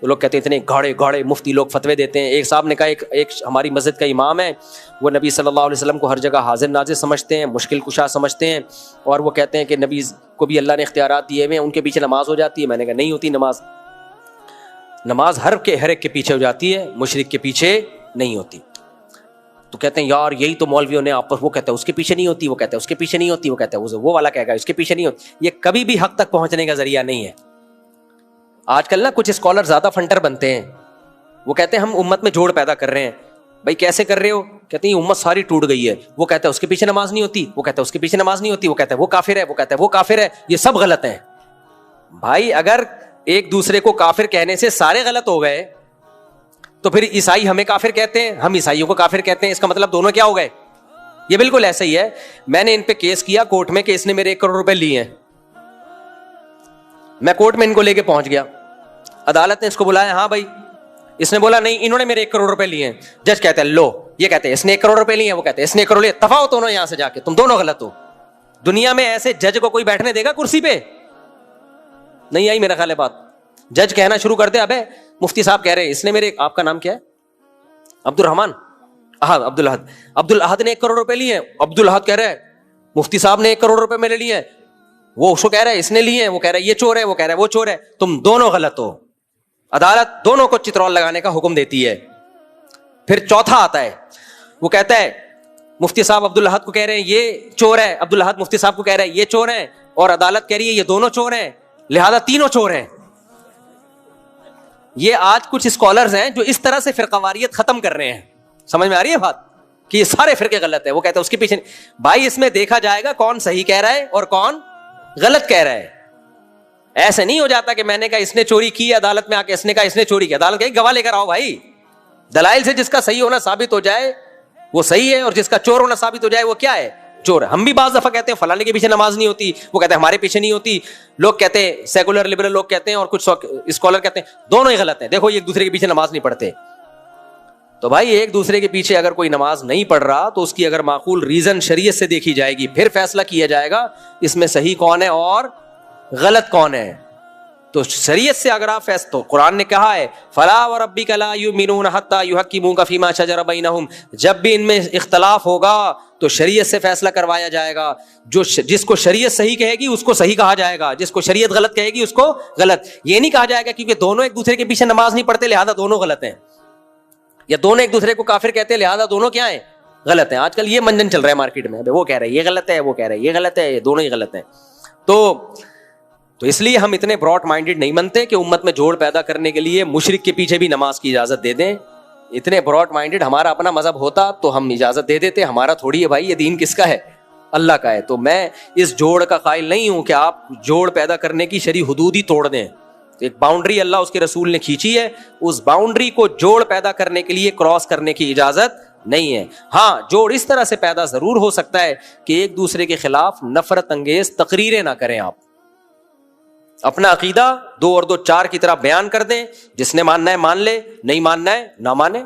[SPEAKER 2] تو لوگ کہتے ہیں اتنے گاڑے گاڑے مفتی لوگ فتوے دیتے ہیں. ایک صاحب نے کہا ایک ہماری مسجد کا امام ہے, وہ نبی صلی اللہ علیہ وسلم کو ہر جگہ حاضر ناظر سمجھتے ہیں, مشکل کشا سمجھتے ہیں, اور وہ کہتے ہیں کہ نبی کو بھی اللہ نے اختیارات دیے ہوئے ہیں, ان کے پیچھے نماز ہو جاتی ہے. میں نے کہا نہیں ہوتی نماز, نماز ہر ایک کے پیچھے ہو جاتی ہے, مشرک کے پیچھے نہیں ہوتی. تو کہتے ہیں یار یہی تو مولویوں نے آپس, وہ کہتا ہے اس کے پیچھے نہیں ہوتی, وہ کہتا ہے اس کے پیچھے نہیں ہوتی, وہ کہتا ہے وہ والا کہے گا اس کے پیچھے نہیں ہوتی. یہ کبھی بھی حق تک پہنچنے کا ذریعہ نہیں ہے. آج کل نا کچھ اسکالر زیادہ فنٹر بنتے ہیں, وہ کہتے ہیں ہم امت میں جوڑ پیدا کر رہے ہیں. بھائی کیسے کر رہے ہو؟ کہتے ہیں امت ساری ٹوٹ گئی ہے. وہ کہتا ہے اس کے پیچھے نماز نہیں ہوتی, وہ کہتا ہے اس کے پیچھے نماز نہیں ہوتی, وہ کہتا ہے وہ کافر ہے, وہ کہتا ہے وہ کافر ہے. یہ سب غلط ہیں. بھائی اگر ایک دوسرے کو کافر کہنے سے سارے غلط ہو گئے تو پھر عیسائی ہمیں کافر کہتے ہیں, ہم عیسائیوں کو کافر کہتے ہیں, اس کا مطلب دونوں کیا ہو گئے؟ یہ بالکل ایسا ہی ہے. میں نے ان پہ کیس کیا کورٹ میں کہ اس نے میرے 1 کروڑ روپے لیے ہیں. میں کورٹ میں ان کو لے کے پہنچ گیا, عدالت نے اس کو بلایا, ہاں بھائی, اس نے بولا نہیں انہوں نے میرے 1 کروڑ روپے لیے ہیں. جج کہتے ہیں لو, یہ کہتے ہیں اس نے 1 کروڑ روپے لیے ہیں, وہ کہتے ہیں اس نے 1 کروڑ لیے. تفاوت دونوں یہاں سے جا کے, تم دونوں غلط ہو. دنیا میں ایسے جج کو کوئی بیٹھنے دے گا کرسی پہ؟ نہیں آئی میرا خیال ہے بات. جج کہنا شروع کر دے ابے مفتی صاحب کہہ رہے ہیں اس نے میرے, آپ کا نام کیا ہے؟ عبد الرحمان, عبد الاحد. عبد الاحد نے 1 کروڑ روپے لیے ہیں. عبد الاحد کہہ رہا ہے مفتی صاحب نے 1 کروڑ روپے میرے لیے ہیں. وہ اس کو کہہ رہا ہے اس نے لیے ہیں, وہ کہہ رہا ہے یہ چور ہے, وہ کہہ رہا ہے وہ چور ہے. تم دونوں غلط ہو. عدالت دونوں کو چترول لگانے کا حکم دیتی ہے. پھر چوتھا آتا ہے, وہ کہتا ہے مفتی صاحب عبد الاحد کو کہہ رہے ہیں یہ چور ہے, عبد الاحد مفتی صاحب کو کہہ رہا ہے یہ چور ہیں, اور عدالت کہہ رہی ہے یہ دونوں چور ہیں, لہذا تینوں چور ہیں. یہ آج کچھ اسکالرز ہیں جو اس طرح سے فرقواریت ختم کر رہے ہیں. سمجھ میں آ رہی ہے بات کہ یہ سارے فرقے غلط ہیں. وہ کہتے ہیں اس کے پیچھے. بھائی اس میں دیکھا جائے گا کون صحیح کہہ رہا ہے اور کون غلط کہہ رہا ہے. ایسے نہیں ہو جاتا کہ میں نے کہا اس نے چوری کی, عدالت میں آ کے اس نے کہا اس نے چوری کی, عدالت کہے گواہ لے کر آؤ. بھائی دلائل سے جس کا صحیح ہونا ثابت ہو جائے وہ صحیح ہے, اور جس کا چور ہونا ثابت ہو جائے وہ کیا ہے؟ چور. ہم بھی بعض دفعہ کہتے ہیں فلانے کے پیچھے نماز نہیں ہوتی, وہ کہتے ہیں ہمارے پیچھے نہیں ہوتی. لوگ کہتے ہیں سیکولر لبرل لوگ کہتے ہیں, اور کچھ اسکالر کہتے ہیں دونوں ہی غلط ہیں. دیکھو یہ ایک دوسرے کے پیچھے نماز نہیں پڑھتے. تو بھائی ایک دوسرے کے پیچھے اگر کوئی نماز نہیں پڑھ رہا تو اس کی اگر معقول ریزن شریعت سے دیکھی جائے گی, پھر فیصلہ کیا جائے گا اس میں صحیح کون ہے اور غلط کون ہے. تو شریعت سے اگر آپ فیصلہ, تو قرآن نے کہا ہے فلا وربک لا یؤمنون حتی یحکموک فیما شجر بینہم, جب بھی ان میں اختلاف ہوگا تو شریعت سے فیصلہ کروایا جائے گا. جس کو شریعت صحیح کہے گی اس کو صحیح کہا جائے گا, جس کو شریعت غلط کہے گی اس کو غلط. یہ نہیں کہا جائے گا کیونکہ دونوں ایک دوسرے کے پیچھے نماز نہیں پڑھتے لہذا دونوں غلط ہیں, یا دونوں ایک دوسرے کو کافر کہتے ہیں لہذا دونوں کیا ہیں؟ غلط ہیں. آج کل یہ منجن چل رہا ہے مارکیٹ میں, وہ کہہ رہے ہیں یہ غلط ہے, وہ کہہ رہے ہیں یہ غلط ہے, یہ دونوں ہی غلط ہیں. تو اس لیے ہم اتنے براڈ مائنڈڈ نہیں بنتے کہ امت میں جوڑ پیدا کرنے کے لیے مشرک کے پیچھے بھی نماز کی اجازت دے دیں. اتنے براڈ مائنڈڈ ہمارا اپنا مذہب ہوتا تو ہم اجازت دے دیتے. ہمارا تھوڑی ہے بھائی, یہ دین کس کا ہے؟ اللہ کا ہے. تو میں اس جوڑ کا قائل نہیں ہوں کہ آپ جوڑ پیدا کرنے کی شرعی حدود ہی توڑ دیں. ایک باؤنڈری اللہ اس کے رسول نے کھینچی ہے, اس باؤنڈری کو جوڑ پیدا کرنے کے لیے کراس کرنے کی اجازت نہیں ہے. ہاں جوڑ اس طرح سے پیدا ضرور ہو سکتا ہے کہ ایک دوسرے کے خلاف نفرت انگیز تقریریں نہ کریں, آپ اپنا عقیدہ 2 اور 2 4 کی طرح بیان کر دیں, جس نے ماننا ہے مان لے, نہیں ماننا ہے نہ مانے.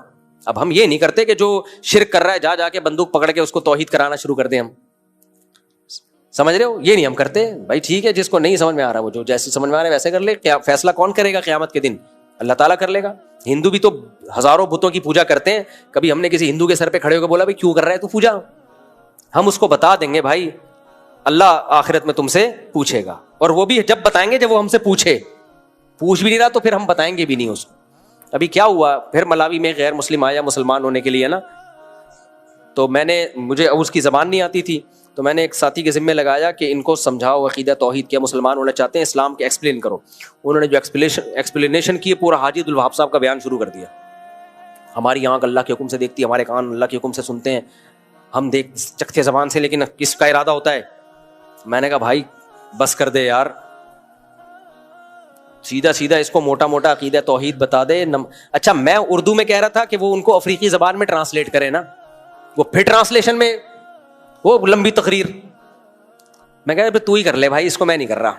[SPEAKER 2] اب ہم یہ نہیں کرتے کہ جو شرک کر رہا ہے جا کے بندوق پکڑ کے اس کو توحید کرانا شروع کر دیں. ہم سمجھ رہے ہو, یہ نہیں ہم کرتے. بھائی ٹھیک ہے, جس کو نہیں سمجھ میں آ رہا وہ جو جیسے سمجھ میں آ رہا ہے ویسے کر لے. کیا فیصلہ کون کرے گا قیامت کے دن؟ اللہ تعالیٰ کر لے گا. ہندو بھی تو ہزاروں بتوں کی پوجا کرتے ہیں. کبھی ہم نے کسی ہندو کے سر پہ کھڑے ہو کے بولا بھائی کیوں کر رہا ہے تو پوجا؟ ہم اس کو بتا دیں گے بھائی اللہ آخرت میں تم سے پوچھے گا, اور وہ بھی جب بتائیں گے جب وہ ہم سے پوچھ بھی نہیں رہا تو پھر ہم بتائیں گے بھی نہیں اس کو. ابھی کیا ہوا, پھر ملاوی میں غیر مسلم آیا مسلمان ہونے کے لیے نا, تو مجھے اس کی زبان نہیں آتی تھی, تو میں نے ایک ساتھی کے ذمہ لگایا کہ ان کو سمجھاؤ عقیدہ توحید کیا, مسلمان ہونا چاہتے ہیں, اسلام کے ایکسپلین کرو. انہوں نے جو ایکسپلینیشن کی پورا حاجی عبدالوہاب صاحب کا بیان شروع کر دیا. ہماری آنکھ اللہ کے حکم سے دیکھتی ہے, ہمارے کان اللہ کے حکم سے سنتے ہیں, ہم دیکھ چکتے زبان سے, لیکن کس کا ارادہ ہوتا ہے؟ میں نے کہا بھائی بس کر دے یار, سیدھا اس کو موٹا موٹا عقیدہ توحید بتا دے. اچھا میں اردو میں کہہ رہا تھا کہ وہ ان کو افریقی زبان میں ٹرانسلیٹ کرے نا, وہ پھر ٹرانسلیشن میں وہ لمبی تقریر. میں کہہ رہا تو ہی کر لے بھائی, اس کو میں نہیں کر رہا.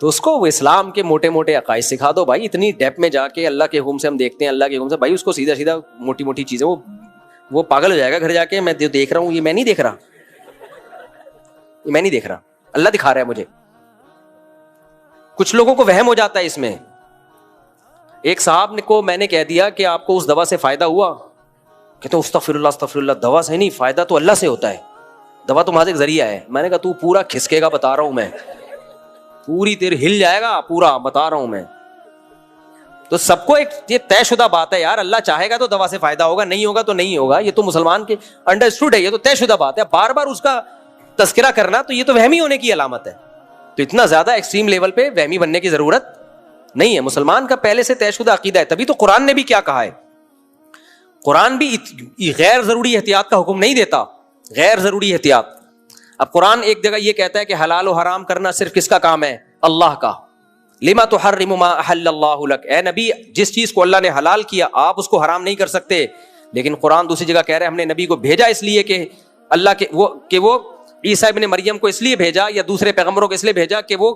[SPEAKER 2] تو اس کو وہ اسلام کے موٹے موٹے عقائد سکھا دو بھائی. اتنی ڈیپ میں جا کے اللہ کے حکم سے ہم دیکھتے ہیں, اللہ کے حکم سے, بھائی اس کو سیدھا موٹی موٹی چیزیں, وہ پاگل ہو جائے گا گھر جا کے. میں دیکھ رہا ہوں, یہ میں نہیں دیکھ رہا. میں نہیں دیکھ رہا, اللہ دکھا رہا ہے مجھے. کچھ لوگوں کو وہم ہو جاتا ہے اس میں. ایک صاحب کو میں نے کہہ دیا کہ آپ کو اس دوا سے فائدہ ہوا, کہتے ہیں استغفر اللہ استغفر اللہ, دوا سے نہیں, فائدہ تو اللہ سے ہوتا ہے, دوا تو محض ایک ذریعہ ہے. میں نے کہا تو پورا کھسکے گا, بتا رہا ہوں میں, پوری تیر ہل جائے گا پورا, بتا رہا ہوں میں. تو سب کو ایک یہ طے شدہ بات ہے یار, اللہ چاہے گا تو دوا سے فائدہ ہوگا, نہیں ہوگا تو نہیں ہوگا, یہ تو مسلمان کے انڈرسٹوڈ ہے, یہ تو طے شدہ بات ہے. بار بار اس کا تذکرہ کرنا تو یہ تو وہمی ہونے کی علامت ہے. تو اتنا زیادہ ایکسٹریم لیول پہ وہمی بننے کی ضرورت نہیں ہے. مسلمان کا پہلے سے طے شدہ عقیدہ ہے. تبھی تو قرآن نے بھی کیا کہا ہے, قرآن بھی غیر ضروری احتیاط کا حکم نہیں دیتا, غیر ضروری احتیاط. اب قرآن ایک جگہ یہ کہتا ہے کہ حلال و حرام کرنا صرف کس کا کام ہے, اللہ کا. لما تحرم ما احل اللہ لک, اے نبی جس چیز کو اللہ نے حلال کیا آپ اس کو حرام نہیں کر سکتے. لیکن قرآن دوسری جگہ کہہ رہا ہے ہم نے نبی کو بھیجا اس لیے کہ اللہ کے وہ عیسیٰ ابن مریم کو اس لیے بھیجا یا دوسرے پیغمبروں کو اس لیے بھیجا کہ وہ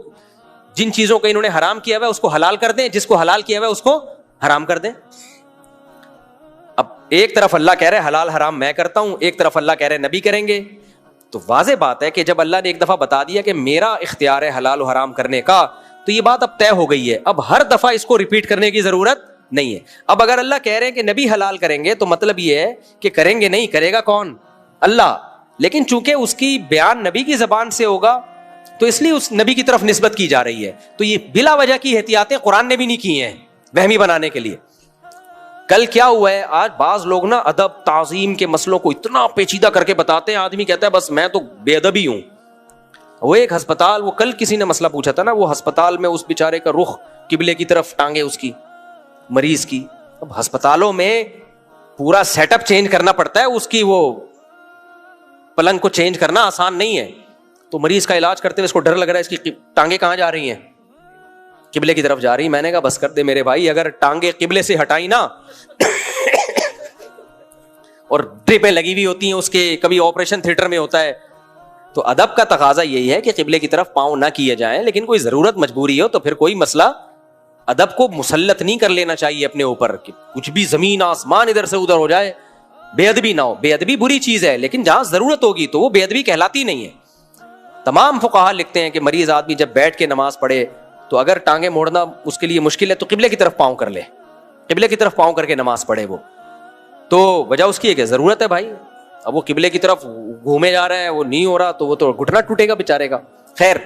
[SPEAKER 2] جن چیزوں کو انہوں نے حرام کیا ہوا ہے اس کو حلال کر دیں, جس کو حلال کیا ہوا ہے اس کو حرام کر دیں. اب ایک طرف اللہ کہہ رہے حلال حرام میں کرتا ہوں, ایک طرف اللہ کہہ رہے نبی کریں گے. تو واضح بات ہے کہ جب اللہ نے ایک دفعہ بتا دیا کہ میرا اختیار ہے حلال و حرام کرنے کا, تو یہ بات اب طے ہو گئی ہے. اب ہر دفعہ اس کو ریپیٹ کرنے کی ضرورت نہیں ہے. اب اگر اللہ کہہ رہے ہیں کہ نبی حلال کریں گے تو مطلب یہ ہے کہ کریں گے نہیں, کرے گا کون, اللہ. لیکن چونکہ اس کی بیان نبی کی زبان سے ہوگا تو اس لیے اس نبی کی طرف نسبت کی جا رہی ہے. تو یہ بلا وجہ کی احتیاطیں قرآن نے بھی نہیں کی ہیں وہمی بنانے کے لیے. کل کیا ہوا ہے, آج بعض لوگ نا ادب تعظیم کے مسئلوں کو اتنا پیچیدہ کر کے بتاتے ہیں, آدمی کہتا ہے بس میں تو بے ادب ہی ہوں. وہ ایک ہسپتال, وہ کل کسی نے مسئلہ پوچھا تھا نا, وہ ہسپتال میں اس بیچارے کا رخ قبلے کی طرف ٹانگے اس کی مریض کی. اب ہسپتالوں میں پورا سیٹ اپ چینج کرنا پڑتا ہے, اس کی وہ پلنگ کو چینج کرنا آسان نہیں ہے. تو مریض کا علاج کرتے ہوئے اس کو ڈر لگ رہا ہے اس کی ٹانگیں کہاں جا رہی ہیں, قبلے کی طرف جا رہی. میں نے کہا بس کر دے میرے بھائی, اگر ٹانگیں قبلے سے ہٹائی نا اور ڈرپیں لگی ہوئی ہوتی ہیں اس کے, کبھی آپریشن تھیٹر میں ہوتا ہے, تو ادب کا تقاضا یہی ہے کہ قبلے کی طرف پاؤں نہ کیے جائیں. لیکن کوئی ضرورت مجبوری ہو تو پھر کوئی مسئلہ, ادب کو مسلط نہیں کر لینا چاہیے اپنے اوپر کہ کچھ بھی زمین آسمان ادھر سے ادھر ہو جائے, بے ادبی نہ ہو. بے ادبی بری چیز ہے, لیکن جہاں ضرورت ہوگی تو وہ بے ادبی کہلاتی نہیں ہے. تمام فقہا لکھتے ہیں کہ مریض آدمی جب بیٹھ کے نماز پڑھے تو اگر ٹانگیں موڑنا اس کے لیے مشکل ہے تو قبلے کی طرف پاؤں کر لے, قبلے کی طرف پاؤں کر کے نماز پڑھے. وہ تو وجہ اس کی ہے کہ ضرورت ہے بھائی. اب وہ قبلے کی طرف گھومے جا رہا ہے, وہ نہیں ہو رہا, تو وہ تو گھٹنا ٹوٹے گا بیچارے کا. خیر,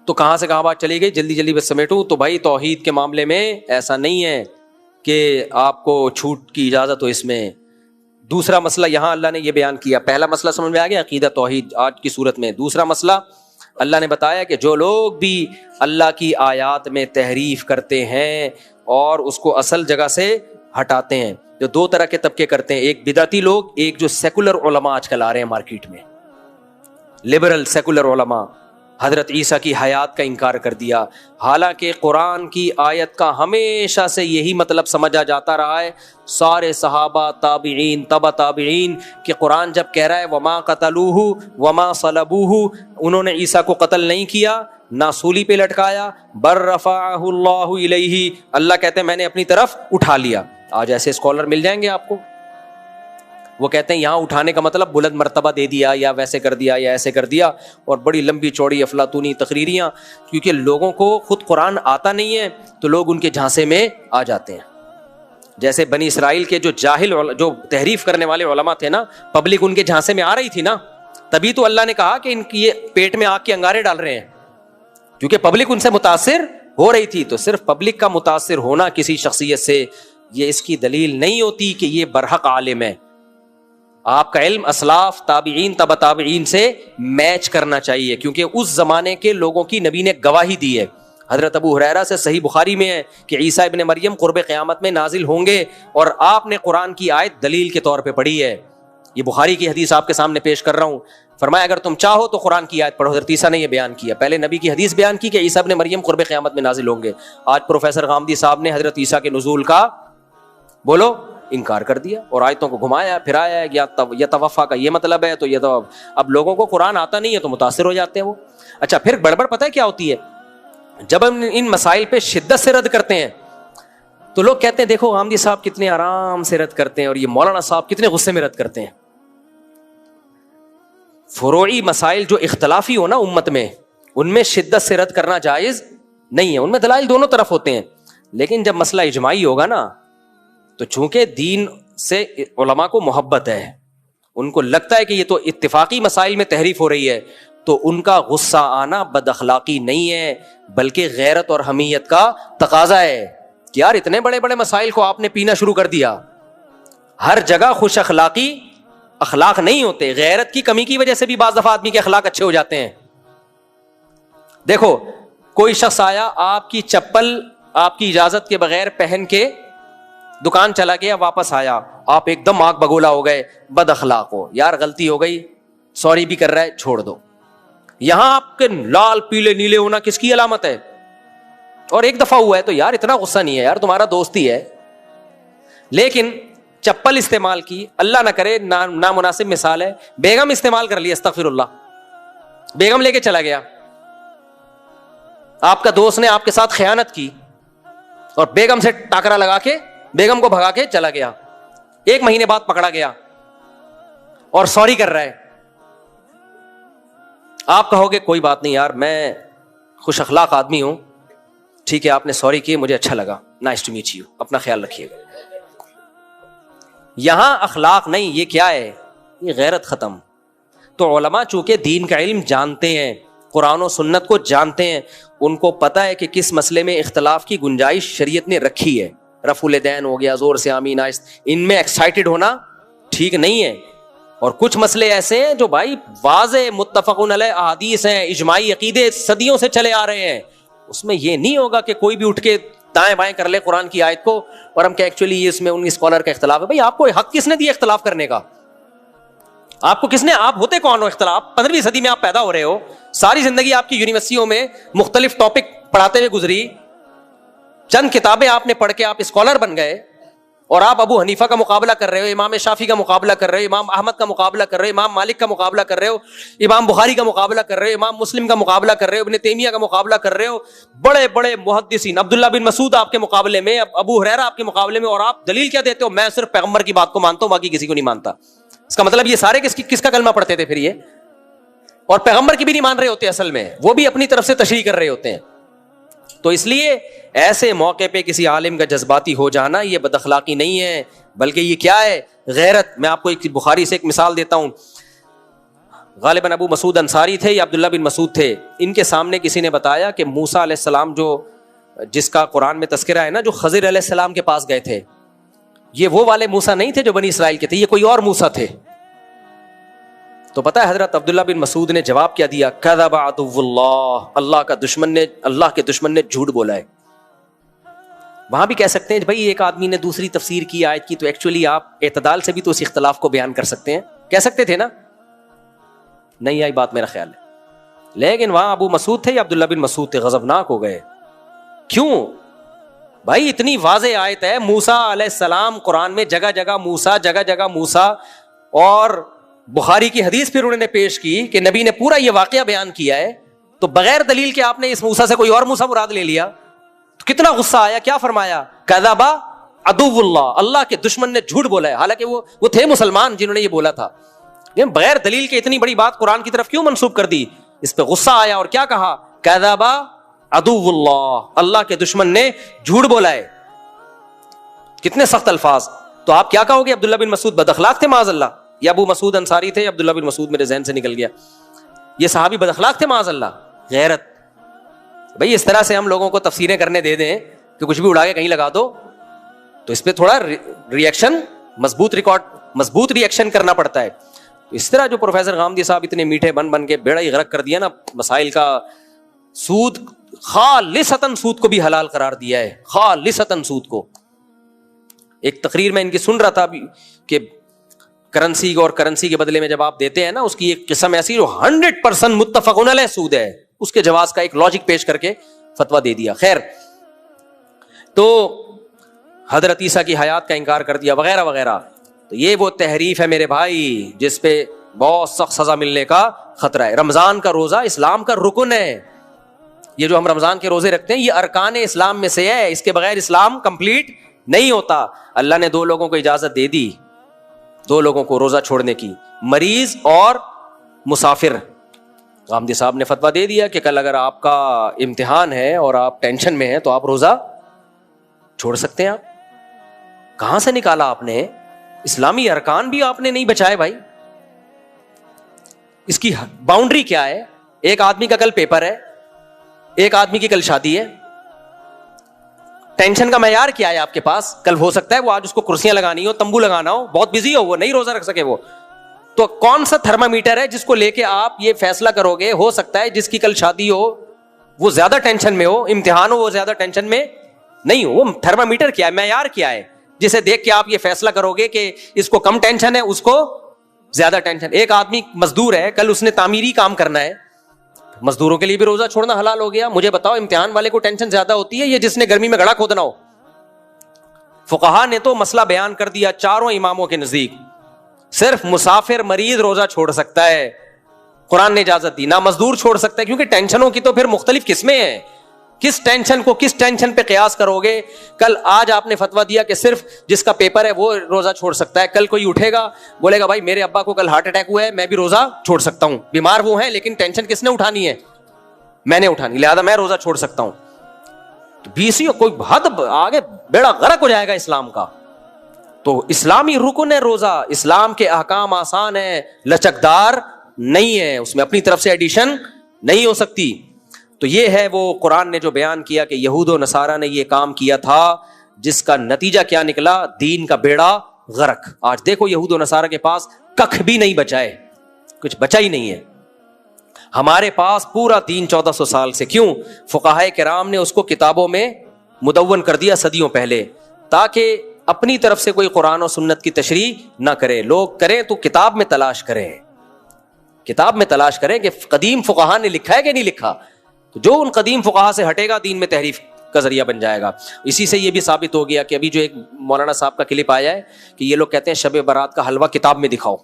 [SPEAKER 2] تو کہاں سے کہاں بات چلی گئی, جلدی جلدی بس سمیٹوں. تو بھائی توحید کے معاملے میں ایسا نہیں ہے کہ آپ کو چھوٹ کی اجازت ہو اس میں. دوسرا مسئلہ یہاں اللہ نے یہ بیان کیا, پہلا مسئلہ سمجھ میں آ گیا عقیدہ توحید آج کی صورت میں. دوسرا مسئلہ اللہ نے بتایا کہ جو لوگ بھی اللہ کی آیات میں تحریف کرتے ہیں اور اس کو اصل جگہ سے ہٹاتے ہیں, جو دو طرح کے طبقے کرتے ہیں, ایک بدعتی لوگ, ایک جو سیکولر علماء آج کل آ رہے ہیں مارکیٹ میں, لبرل سیکولر علماء. حضرت عیسیٰ کی حیات کا انکار کر دیا, حالانکہ قرآن کی آیت کا ہمیشہ سے یہی مطلب سمجھا جاتا رہا ہے, سارے صحابہ تابعین تبع تابعین, کہ قرآن جب کہہ رہا ہے وما قتلوہ وما صلبوہ, انہوں نے عیسیٰ کو قتل نہیں کیا نہ سولی پہ لٹکایا, بر رفعہ اللہ الیہ, اللہ کہتے ہیں میں نے اپنی طرف اٹھا لیا. آج ایسے اسکالر مل جائیں گے آپ کو, وہ کہتے ہیں یہاں اٹھانے کا مطلب بلند مرتبہ دے دیا یا ویسے کر دیا یا ایسے کر دیا, اور بڑی لمبی چوڑی افلاطونی تقریریاں. کیونکہ لوگوں کو خود قرآن آتا نہیں ہے تو لوگ ان کے جھانسے میں آ جاتے ہیں. جیسے بنی اسرائیل کے جو جاہل, جو تحریف کرنے والے علماء تھے نا, پبلک ان کے جھانسے میں آ رہی تھی نا, تبھی تو اللہ نے کہا کہ ان کی یہ پیٹ میں آگ کے انگارے ڈال رہے ہیں, کیونکہ پبلک ان سے متاثر ہو رہی تھی. تو صرف پبلک کا متاثر ہونا کسی شخصیت سے یہ اس کی دلیل نہیں ہوتی کہ یہ برحق عالم ہے. آپ کا علم اسلاف تابعین تبع تابعین سے میچ کرنا چاہیے, کیونکہ اس زمانے کے لوگوں کی نبی نے گواہی دی ہے. حضرت ابو ہریرہ سے صحیح بخاری میں ہے کہ عیسیٰ ابن مریم قرب قیامت میں نازل ہوں گے, اور آپ نے قرآن کی آیت دلیل کے طور پہ پڑھی ہے. یہ بخاری کی حدیث آپ کے سامنے پیش کر رہا ہوں. فرمایا اگر تم چاہو تو قرآن کی آیت پڑھو. حضرت عیسیٰ نے یہ بیان کیا, پہلے نبی کی حدیث بیان کی کہ عیسیٰ ابن مریم قرب قیامت میں نازل ہوں گے. آج پروفیسر غامدی صاحب نے حضرت عیسیٰ کے نزول کا بولو انکار کر دیا اور آیتوں کو گھمایا پھرایا. یا توفا کا یہ مطلب ہے, تو یہ تو اب لوگوں کو قرآن آتا نہیں ہے تو متاثر ہو جاتے ہیں وہ. اچھا, پھر گڑبڑ پتہ ہے کیا ہوتی ہے, جب ہم ان مسائل پہ شدت سے رد کرتے ہیں تو لوگ کہتے ہیں دیکھو غامدی صاحب کتنے آرام سے رد کرتے ہیں اور یہ مولانا صاحب کتنے غصے میں رد کرتے ہیں. فروعی مسائل جو اختلافی ہو نا امت میں، ان میں شدت سے رد کرنا جائز نہیں ہے. ان میں دلائل دونوں طرف ہوتے ہیں، لیکن جب مسئلہ اجماعی ہوگا نا تو چونکہ دین سے علماء کو محبت ہے، ان کو لگتا ہے کہ یہ تو اتفاقی مسائل میں تحریف ہو رہی ہے، تو ان کا غصہ آنا بد اخلاقی نہیں ہے بلکہ غیرت اور حمیت کا تقاضا ہے کہ یار اتنے بڑے بڑے مسائل کو آپ نے پینا شروع کر دیا. ہر جگہ خوش اخلاقی اخلاق نہیں ہوتے، غیرت کی کمی کی وجہ سے بھی بعض دفعہ آدمی کے اخلاق اچھے ہو جاتے ہیں. دیکھو کوئی شخص آیا، آپ کی چپل آپ کی اجازت کے بغیر پہن کے دکان چلا گیا، واپس آیا، آپ ایک دم آگ بگولا ہو گئے، بد اخلاق ہو، یار غلطی ہو گئی، سوری بھی کر رہا ہے، چھوڑ دو. یہاں آپ کے لال پیلے نیلے ہونا کس کی علامت ہے؟ اور ایک دفعہ ہوا ہے تو یار اتنا غصہ نہیں ہے، یار تمہارا دوست ہی ہے. لیکن چپل استعمال کی، اللہ نہ کرے نامناسب مثال ہے، بیگم استعمال کر لی، استغفر اللہ، بیگم لے کے چلا گیا، آپ کا دوست نے آپ کے ساتھ خیانت کی اور بیگم سے ٹاکرا لگا کے بیگم کو بھگا کے چلا گیا. 1 مہینے بعد پکڑا گیا اور سوری کر رہا ہے. آپ کہو گے کوئی بات نہیں یار، میں خوش اخلاق آدمی ہوں، ٹھیک ہے آپ نے سوری کی، مجھے اچھا لگا، نائس ٹو میٹ یو، اپنا خیال رکھیے گا. یہاں اخلاق نہیں، یہ کیا ہے؟ یہ غیرت ختم. تو علماء چونکہ دین کا علم جانتے ہیں، قرآن و سنت کو جانتے ہیں، ان کو پتا ہے کہ کس مسئلے میں اختلاف کی گنجائش شریعت نے رکھی ہے. رفع الیدین ہو گیا، زور سے آمین آہستہ، ان میں ایکسائٹڈ ہونا ٹھیک نہیں ہے. اور کچھ مسئلے ایسے ہیں جو بھائی واضح متفقون علیہ احادیث ہیں، اجماعی عقیدے صدیوں سے چلے آ رہے ہیں، اس میں یہ نہیں ہوگا کہ کوئی بھی اٹھ کے دائیں بائیں کر لے قرآن کی آیت کو اور ہم کہ ایکچولی یہ اس میں ان اسکالر کا اختلاف ہے. بھائی آپ کو حق کس نے دیا اختلاف کرنے کا؟ آپ کو کس نے، آپ ہوتے کون ہو اختلاف؟ 15ویں صدی میں آپ پیدا ہو رہے ہو، ساری زندگی آپ کی یونیورسٹیوں میں مختلف ٹاپک پڑھاتے ہوئے گزری، چند کتابیں آپ نے پڑھ کے آپ اسکالر بن گئے، اور آپ ابو حنیفہ کا مقابلہ کر رہے ہو، امام شافعی کا مقابلہ کر رہے ہو، امام احمد کا مقابلہ کر رہے ہو، امام مالک کا مقابلہ کر رہے ہو، امام بخاری کا مقابلہ کر رہے ہو، امام مسلم کا مقابلہ کر رہے ہو، ابن تیمیہ کا مقابلہ کر رہے ہو، بڑے بڑے محدثین، عبداللہ بن مسعود آپ کے مقابلے میں، ابو ہریرہ آپ کے مقابلے میں، اور آپ دلیل کیا دیتے ہو؟ میں صرف پیغمبر کی بات کو مانتا ہوں، باقی کسی کو نہیں مانتا. اس کا مطلب یہ سارے کس کا کلمہ پڑھتے تھے پھر یہ؟ اور پیغمبر کی بھی نہیں مان رہے ہوتے، اصل میں وہ بھی اپنی طرف سے تشریح کر رہے ہوتے ہیں. تو اس لیے ایسے موقع پہ کسی عالم کا جذباتی ہو جانا یہ بد اخلاقی نہیں ہے، بلکہ یہ کیا ہے؟ غیرت. میں آپ کو ایک بخاری سے ایک مثال دیتا ہوں. غالباً ابو مسعود انصاری تھے یا عبداللہ بن مسعود تھے، ان کے سامنے کسی نے بتایا کہ موسیٰ علیہ السلام جس کا قرآن میں تذکرہ ہے نا، جو خضر علیہ السلام کے پاس گئے تھے، یہ وہ والے موسیٰ نہیں تھے جو بنی اسرائیل کے تھے، یہ کوئی اور موسیٰ تھے. تو پتہ ہے حضرت عبداللہ بن مسعود نے جواب کیا دیا؟ کذب عدو اللہ، اللہ کے دشمن نے جھوٹ بولا ہے. وہاں بھی کہہ سکتے ہیں بھائی ایک آدمی نے دوسری تفسیر کی آیت کی، تو ایکچولی آپ اعتدال سے بھی تو اس اختلاف کو بیان کر سکتے ہیں، کہہ سکتے تھے نا؟ نہیں آئی بات میرا خیال ہے. لیکن وہاں ابو مسعود تھے یا عبداللہ بن مسعود تھے، غضبناک ہو گئے. کیوں بھائی؟ اتنی واضح آیت ہے، موسیٰ علیہ السلام، قرآن میں جگہ جگہ موسیٰ، جگہ جگہ موسیٰ، اور بخاری کی حدیث پھر انہوں نے پیش کی کہ نبی نے پورا یہ واقعہ بیان کیا ہے، تو بغیر دلیل کے آپ نے اس موسیٰ سے کوئی اور موسیٰ مراد لے لیا. تو کتنا غصہ آیا، کیا فرمایا؟ کذب عدو اللہ، اللہ کے دشمن نے جھوٹ بولا ہے. حالانکہ وہ تھے مسلمان جنہوں نے یہ بولا تھا، لیکن بغیر دلیل کے اتنی بڑی بات قرآن کی طرف کیوں منسوب کر دی؟ اس پہ غصہ آیا اور کیا کہا؟ کذب عدو اللہ، اللہ کے دشمن نے جھوٹ بولا ہے. کتنے سخت الفاظ. تو آپ کیا کہو گے؟ عبداللہ بن مسعود بد اخلاق تھے معاذ اللہ، یا ابو مسعود انصاری تھے؟ عبداللہ بن مسعود میرے ذہن سے نکل گیا. یہ صحابی بد اخلاق تھے معاذ اللہ. غیرت. بھئی اس طرح سے ہم لوگوں کو تفسیریں کرنے دے دیں کہ کچھ بھی اڑا کے کہیں لگا دو، تو اس پہ تھوڑا ریئیکشن، مضبوط ریئیکشن کرنا پڑتا ہے. اس طرح جو پروفیسر غامدی صاحب اتنے میٹھے بن کے بیڑا ہی غرق کر دیا نا مسائل کا، سود، خالصتاً سود کو بھی حلال قرار دیا ہے، خالصتاً سود کو. ایک تقریر میں ان کی سن رہا تھا کہ کرنسی اور کرنسی کے بدلے میں جب آپ دیتے ہیں نا، اس کی ایک قسم ایسی جو 100% متفقون علیہ سود ہے، اس کے جواز کا ایک لاجک پیش کر کے فتویٰ دے دیا. خیر، تو حضرت عیسیٰ کی حیات کا انکار کر دیا وغیرہ وغیرہ. تو یہ وہ تحریف ہے میرے بھائی جس پہ بہت سخت سزا ملنے کا خطرہ ہے. رمضان کا روزہ اسلام کا رکن ہے. یہ جو ہم رمضان کے روزے رکھتے ہیں یہ ارکان اسلام میں سے ہے، اس کے بغیر اسلام کمپلیٹ نہیں ہوتا. اللہ نے 2 لوگوں کو اجازت دے دی، 2 لوگوں کو روزہ چھوڑنے کی، مریض اور مسافر. غامدی صاحب نے فتویٰ دے دیا کہ کل اگر آپ کا امتحان ہے اور آپ ٹینشن میں ہیں تو آپ روزہ چھوڑ سکتے ہیں. آپ کہاں سے نکالا آپ نے؟ اسلامی ارکان بھی آپ نے نہیں بچائے بھائی. اس کی باؤنڈری کیا ہے؟ ایک آدمی کا کل پیپر ہے, ایک آدمی کی کل شادی ہے. ٹینشن کا معیار کیا ہے آپ کے پاس؟ کل ہو سکتا ہے وہ آج اس کو کرسیاں لگانی ہو, تمبو لگانا ہو, بہت بزی ہو, وہ نہیں روزہ رکھ سکے. وہ تو کون سا تھرمامیٹر ہے جس کو لے کے آپ یہ فیصلہ کرو گے؟ ہو سکتا ہے جس کی کل شادی ہو وہ زیادہ ٹینشن میں ہو, امتحان ہو وہ زیادہ ٹینشن میں نہیں ہو. وہ تھرمامیٹر کیا ہے, معیار کیا ہے جسے دیکھ کے آپ یہ فیصلہ کرو گے کہ اس کو کم ٹینشن ہے, اس کو زیادہ ٹینشن. ایک آدمی مزدور ہے, کل اس نے تعمیری کام کرنا ہے, مزدوروں کے لیے بھی روزہ چھوڑنا حلال ہو گیا. مجھے بتاؤ امتحان والے کو ٹینشن زیادہ ہوتی ہے یا جس نے گرمی میں گڑھا کھودنا ہو؟ فقہا نے تو مسئلہ بیان کر دیا چاروں اماموں کے نزدیک, صرف مسافر مریض روزہ چھوڑ سکتا ہے. قرآن نے اجازت دی, نہ مزدور چھوڑ سکتا ہے, کیونکہ ٹینشنوں کی تو پھر مختلف قسمیں ہیں. کس ٹینشن کو کس ٹینشن پہ قیاس کرو گے؟ کل آج آپ نے فتویٰ دیا کہ صرف جس کا پیپر ہے وہ روزہ چھوڑ سکتا ہے. کل کوئی اٹھے گا بولے گا بھائی میرے ابا کو کل ہارٹ اٹیک ہوا ہے, میں بھی روزہ چھوڑ سکتا ہوں. بیمار وہ ہیں لیکن ٹینشن کس نے اٹھانی ہے؟ میں نے اٹھانی, لہذا میں روزہ چھوڑ سکتا ہوں. تو بیسی کوئی حد آگے بیڑا غرق ہو جائے گا اسلام کا. تو اسلامی رکن ہے روزہ, اسلام کے احکام آسان ہیں, لچکدار نہیں ہے, اس میں اپنی طرف سے ایڈیشن نہیں ہو سکتی. تو یہ ہے وہ قرآن نے جو بیان کیا کہ یہود و نصارہ نے یہ کام کیا تھا, جس کا نتیجہ کیا نکلا؟ دین کا بیڑا غرق. آج دیکھو یہود و نصارہ کے پاس ککھ بھی نہیں بچا ہے, کچھ بچا ہی نہیں ہے. ہمارے پاس پورا دین 1400 سال سے. کیوں؟ فقہائے کرام نے اس کو کتابوں میں مدون کر دیا صدیوں پہلے, تاکہ اپنی طرف سے کوئی قرآن و سنت کی تشریح نہ کرے. لوگ کریں تو کتاب میں تلاش کریں, کتاب میں تلاش کریں کہ قدیم فقہا نے لکھا ہے کہ نہیں لکھا. تو جو ان قدیم فقہا سے ہٹے گا دین میں تحریف کا ذریعہ بن جائے گا. اسی سے یہ بھی ثابت ہو گیا کہ ابھی جو ایک مولانا صاحب کا کلپ آیا ہے کہ یہ لوگ کہتے ہیں شب برات کا حلوہ کتاب میں دکھاؤ.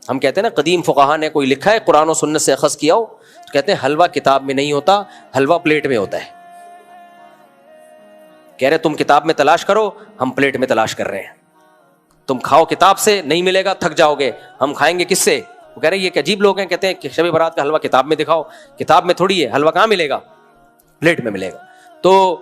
[SPEAKER 2] ہم کہتے ہیں نا قدیم فقہا نے کوئی لکھا ہے قرآن و سنت سے اخذ کیا ہو, تو کہتے ہیں حلوہ کتاب میں نہیں ہوتا, حلوہ پلیٹ میں ہوتا ہے. کہہ رہے تم کتاب میں تلاش کرو, ہم پلیٹ میں تلاش کر رہے ہیں. تم کھاؤ کتاب سے, نہیں ملے گا تھک جاؤ گے, ہم کھائیں گے کس سے؟ وہ کہہ رہے یہ کہ عجیب لوگ ہیں, کہتے ہیں کہ شب برات کا حلوہ کتاب میں دکھاؤ. کتاب میں تھوڑی ہے, حلوہ کہاں ملے گا؟ پلیٹ میں ملے گا. تو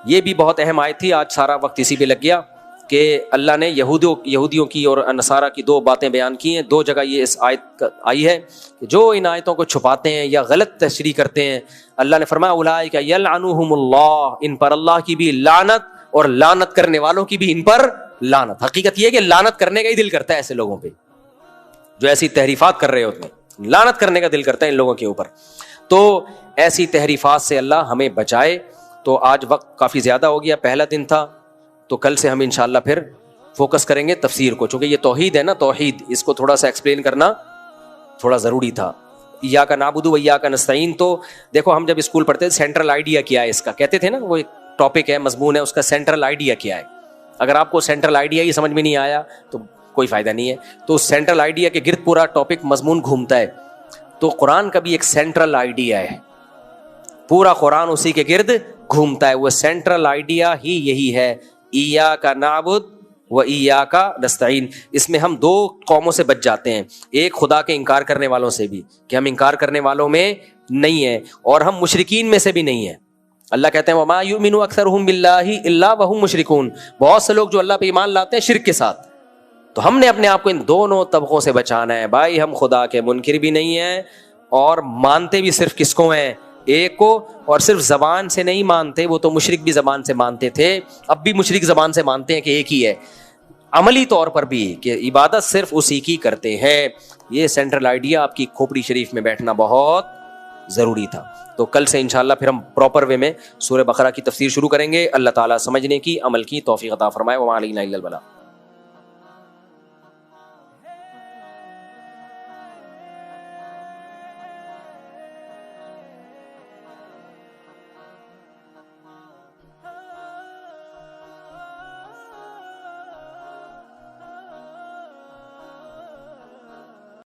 [SPEAKER 2] یہ بھی بہت اہم آیت تھی. آج سارا وقت اسی پہ لگ گیا کہ اللہ نے یہودیوں کی اور نصارہ کی دو باتیں بیان کی ہیں. دو جگہ یہ اس آیت آئی ہے کہ جو ان آیتوں کو چھپاتے ہیں یا غلط تشریح کرتے ہیں, اللہ نے فرمایا اولئک یلعنہم اللہ, ان پر اللہ کی بھی لعنت اور لعنت کرنے والوں کی بھی ان پر لعنت. حقیقت یہ ہے کہ لعنت کرنے کا ہی دل کرتا ہے ایسے لوگوں پہ جو ایسی تحریفات کر رہے ہوتے ہیں, لعنت کرنے کا دل کرتا ہے ان لوگوں کے اوپر. تو ایسی تحریفات سے اللہ ہمیں بچائے. تو آج وقت کافی زیادہ ہو گیا, پہلا دن تھا, تو کل سے ہم انشاءاللہ پھر فوکس کریں گے تفسیر کو, چونکہ یہ توحید ہے نا, توحید اس کو تھوڑا سا ایکسپلین کرنا تھوڑا ضروری تھا. ایاک نعبد و ایاک نستعین, تو دیکھو ہم جب اسکول پڑھتے تھے سینٹرل آئیڈیا کیا ہے اس کا, کہتے تھے نا, وہ ایک ٹاپک ہے, مضمون ہے, اس کا سینٹرل آئیڈیا کیا ہے. اگر آپ کو سینٹرل آئیڈیا ہی سمجھ میں نہیں آیا تو کوئی فائدہ نہیں ہے. تو سینٹرل آئیڈیا کے گرد پورا ٹاپک مضمون گھومتا ہے. تو قرآن کا بھی ایک سینٹرل آئیڈیا ہے, پورا قرآن اسی کے گرد گھومتا ہے. وہ سینٹرل آئیڈیا ہی یہی ہے, ایاک نعبد و ایاک نستعین. اس میں ہم دو قوموں سے بچ جاتے ہیں, ایک خدا کے انکار کرنے والوں سے بھی, کہ ہم انکار کرنے والوں میں نہیں ہیں, اور ہم مشرکین میں سے بھی نہیں ہیں. اللہ کہتے ہیں وما یؤمن اکثرهم باللہ الا وهم مشرکون, بہت سے لوگ جو اللہ پہ ایمان لاتے ہیں شرک کے ساتھ. تو ہم نے اپنے آپ کو ان دونوں طبقوں سے بچانا ہے بھائی. ہم خدا کے منکر بھی نہیں ہیں اور مانتے بھی صرف کس کو ہیں؟ ایک کو. اور صرف زبان سے نہیں مانتے, وہ تو مشرک بھی زبان سے مانتے تھے, اب بھی مشرک زبان سے مانتے ہیں کہ ایک ہی ہے, عملی طور پر بھی کہ عبادت صرف اسی کی کرتے ہیں. یہ سینٹرل آئیڈیا آپ کی کھوپڑی شریف میں بیٹھنا بہت ضروری تھا. تو کل سے انشاءاللہ پھر ہم پراپر وے میں سورہ بقرہ کی تفسیر شروع کریں گے. اللہ تعالیٰ سمجھنے کی, عمل کی توفیق عطا فرمائے. وما علینا الا البلاغ.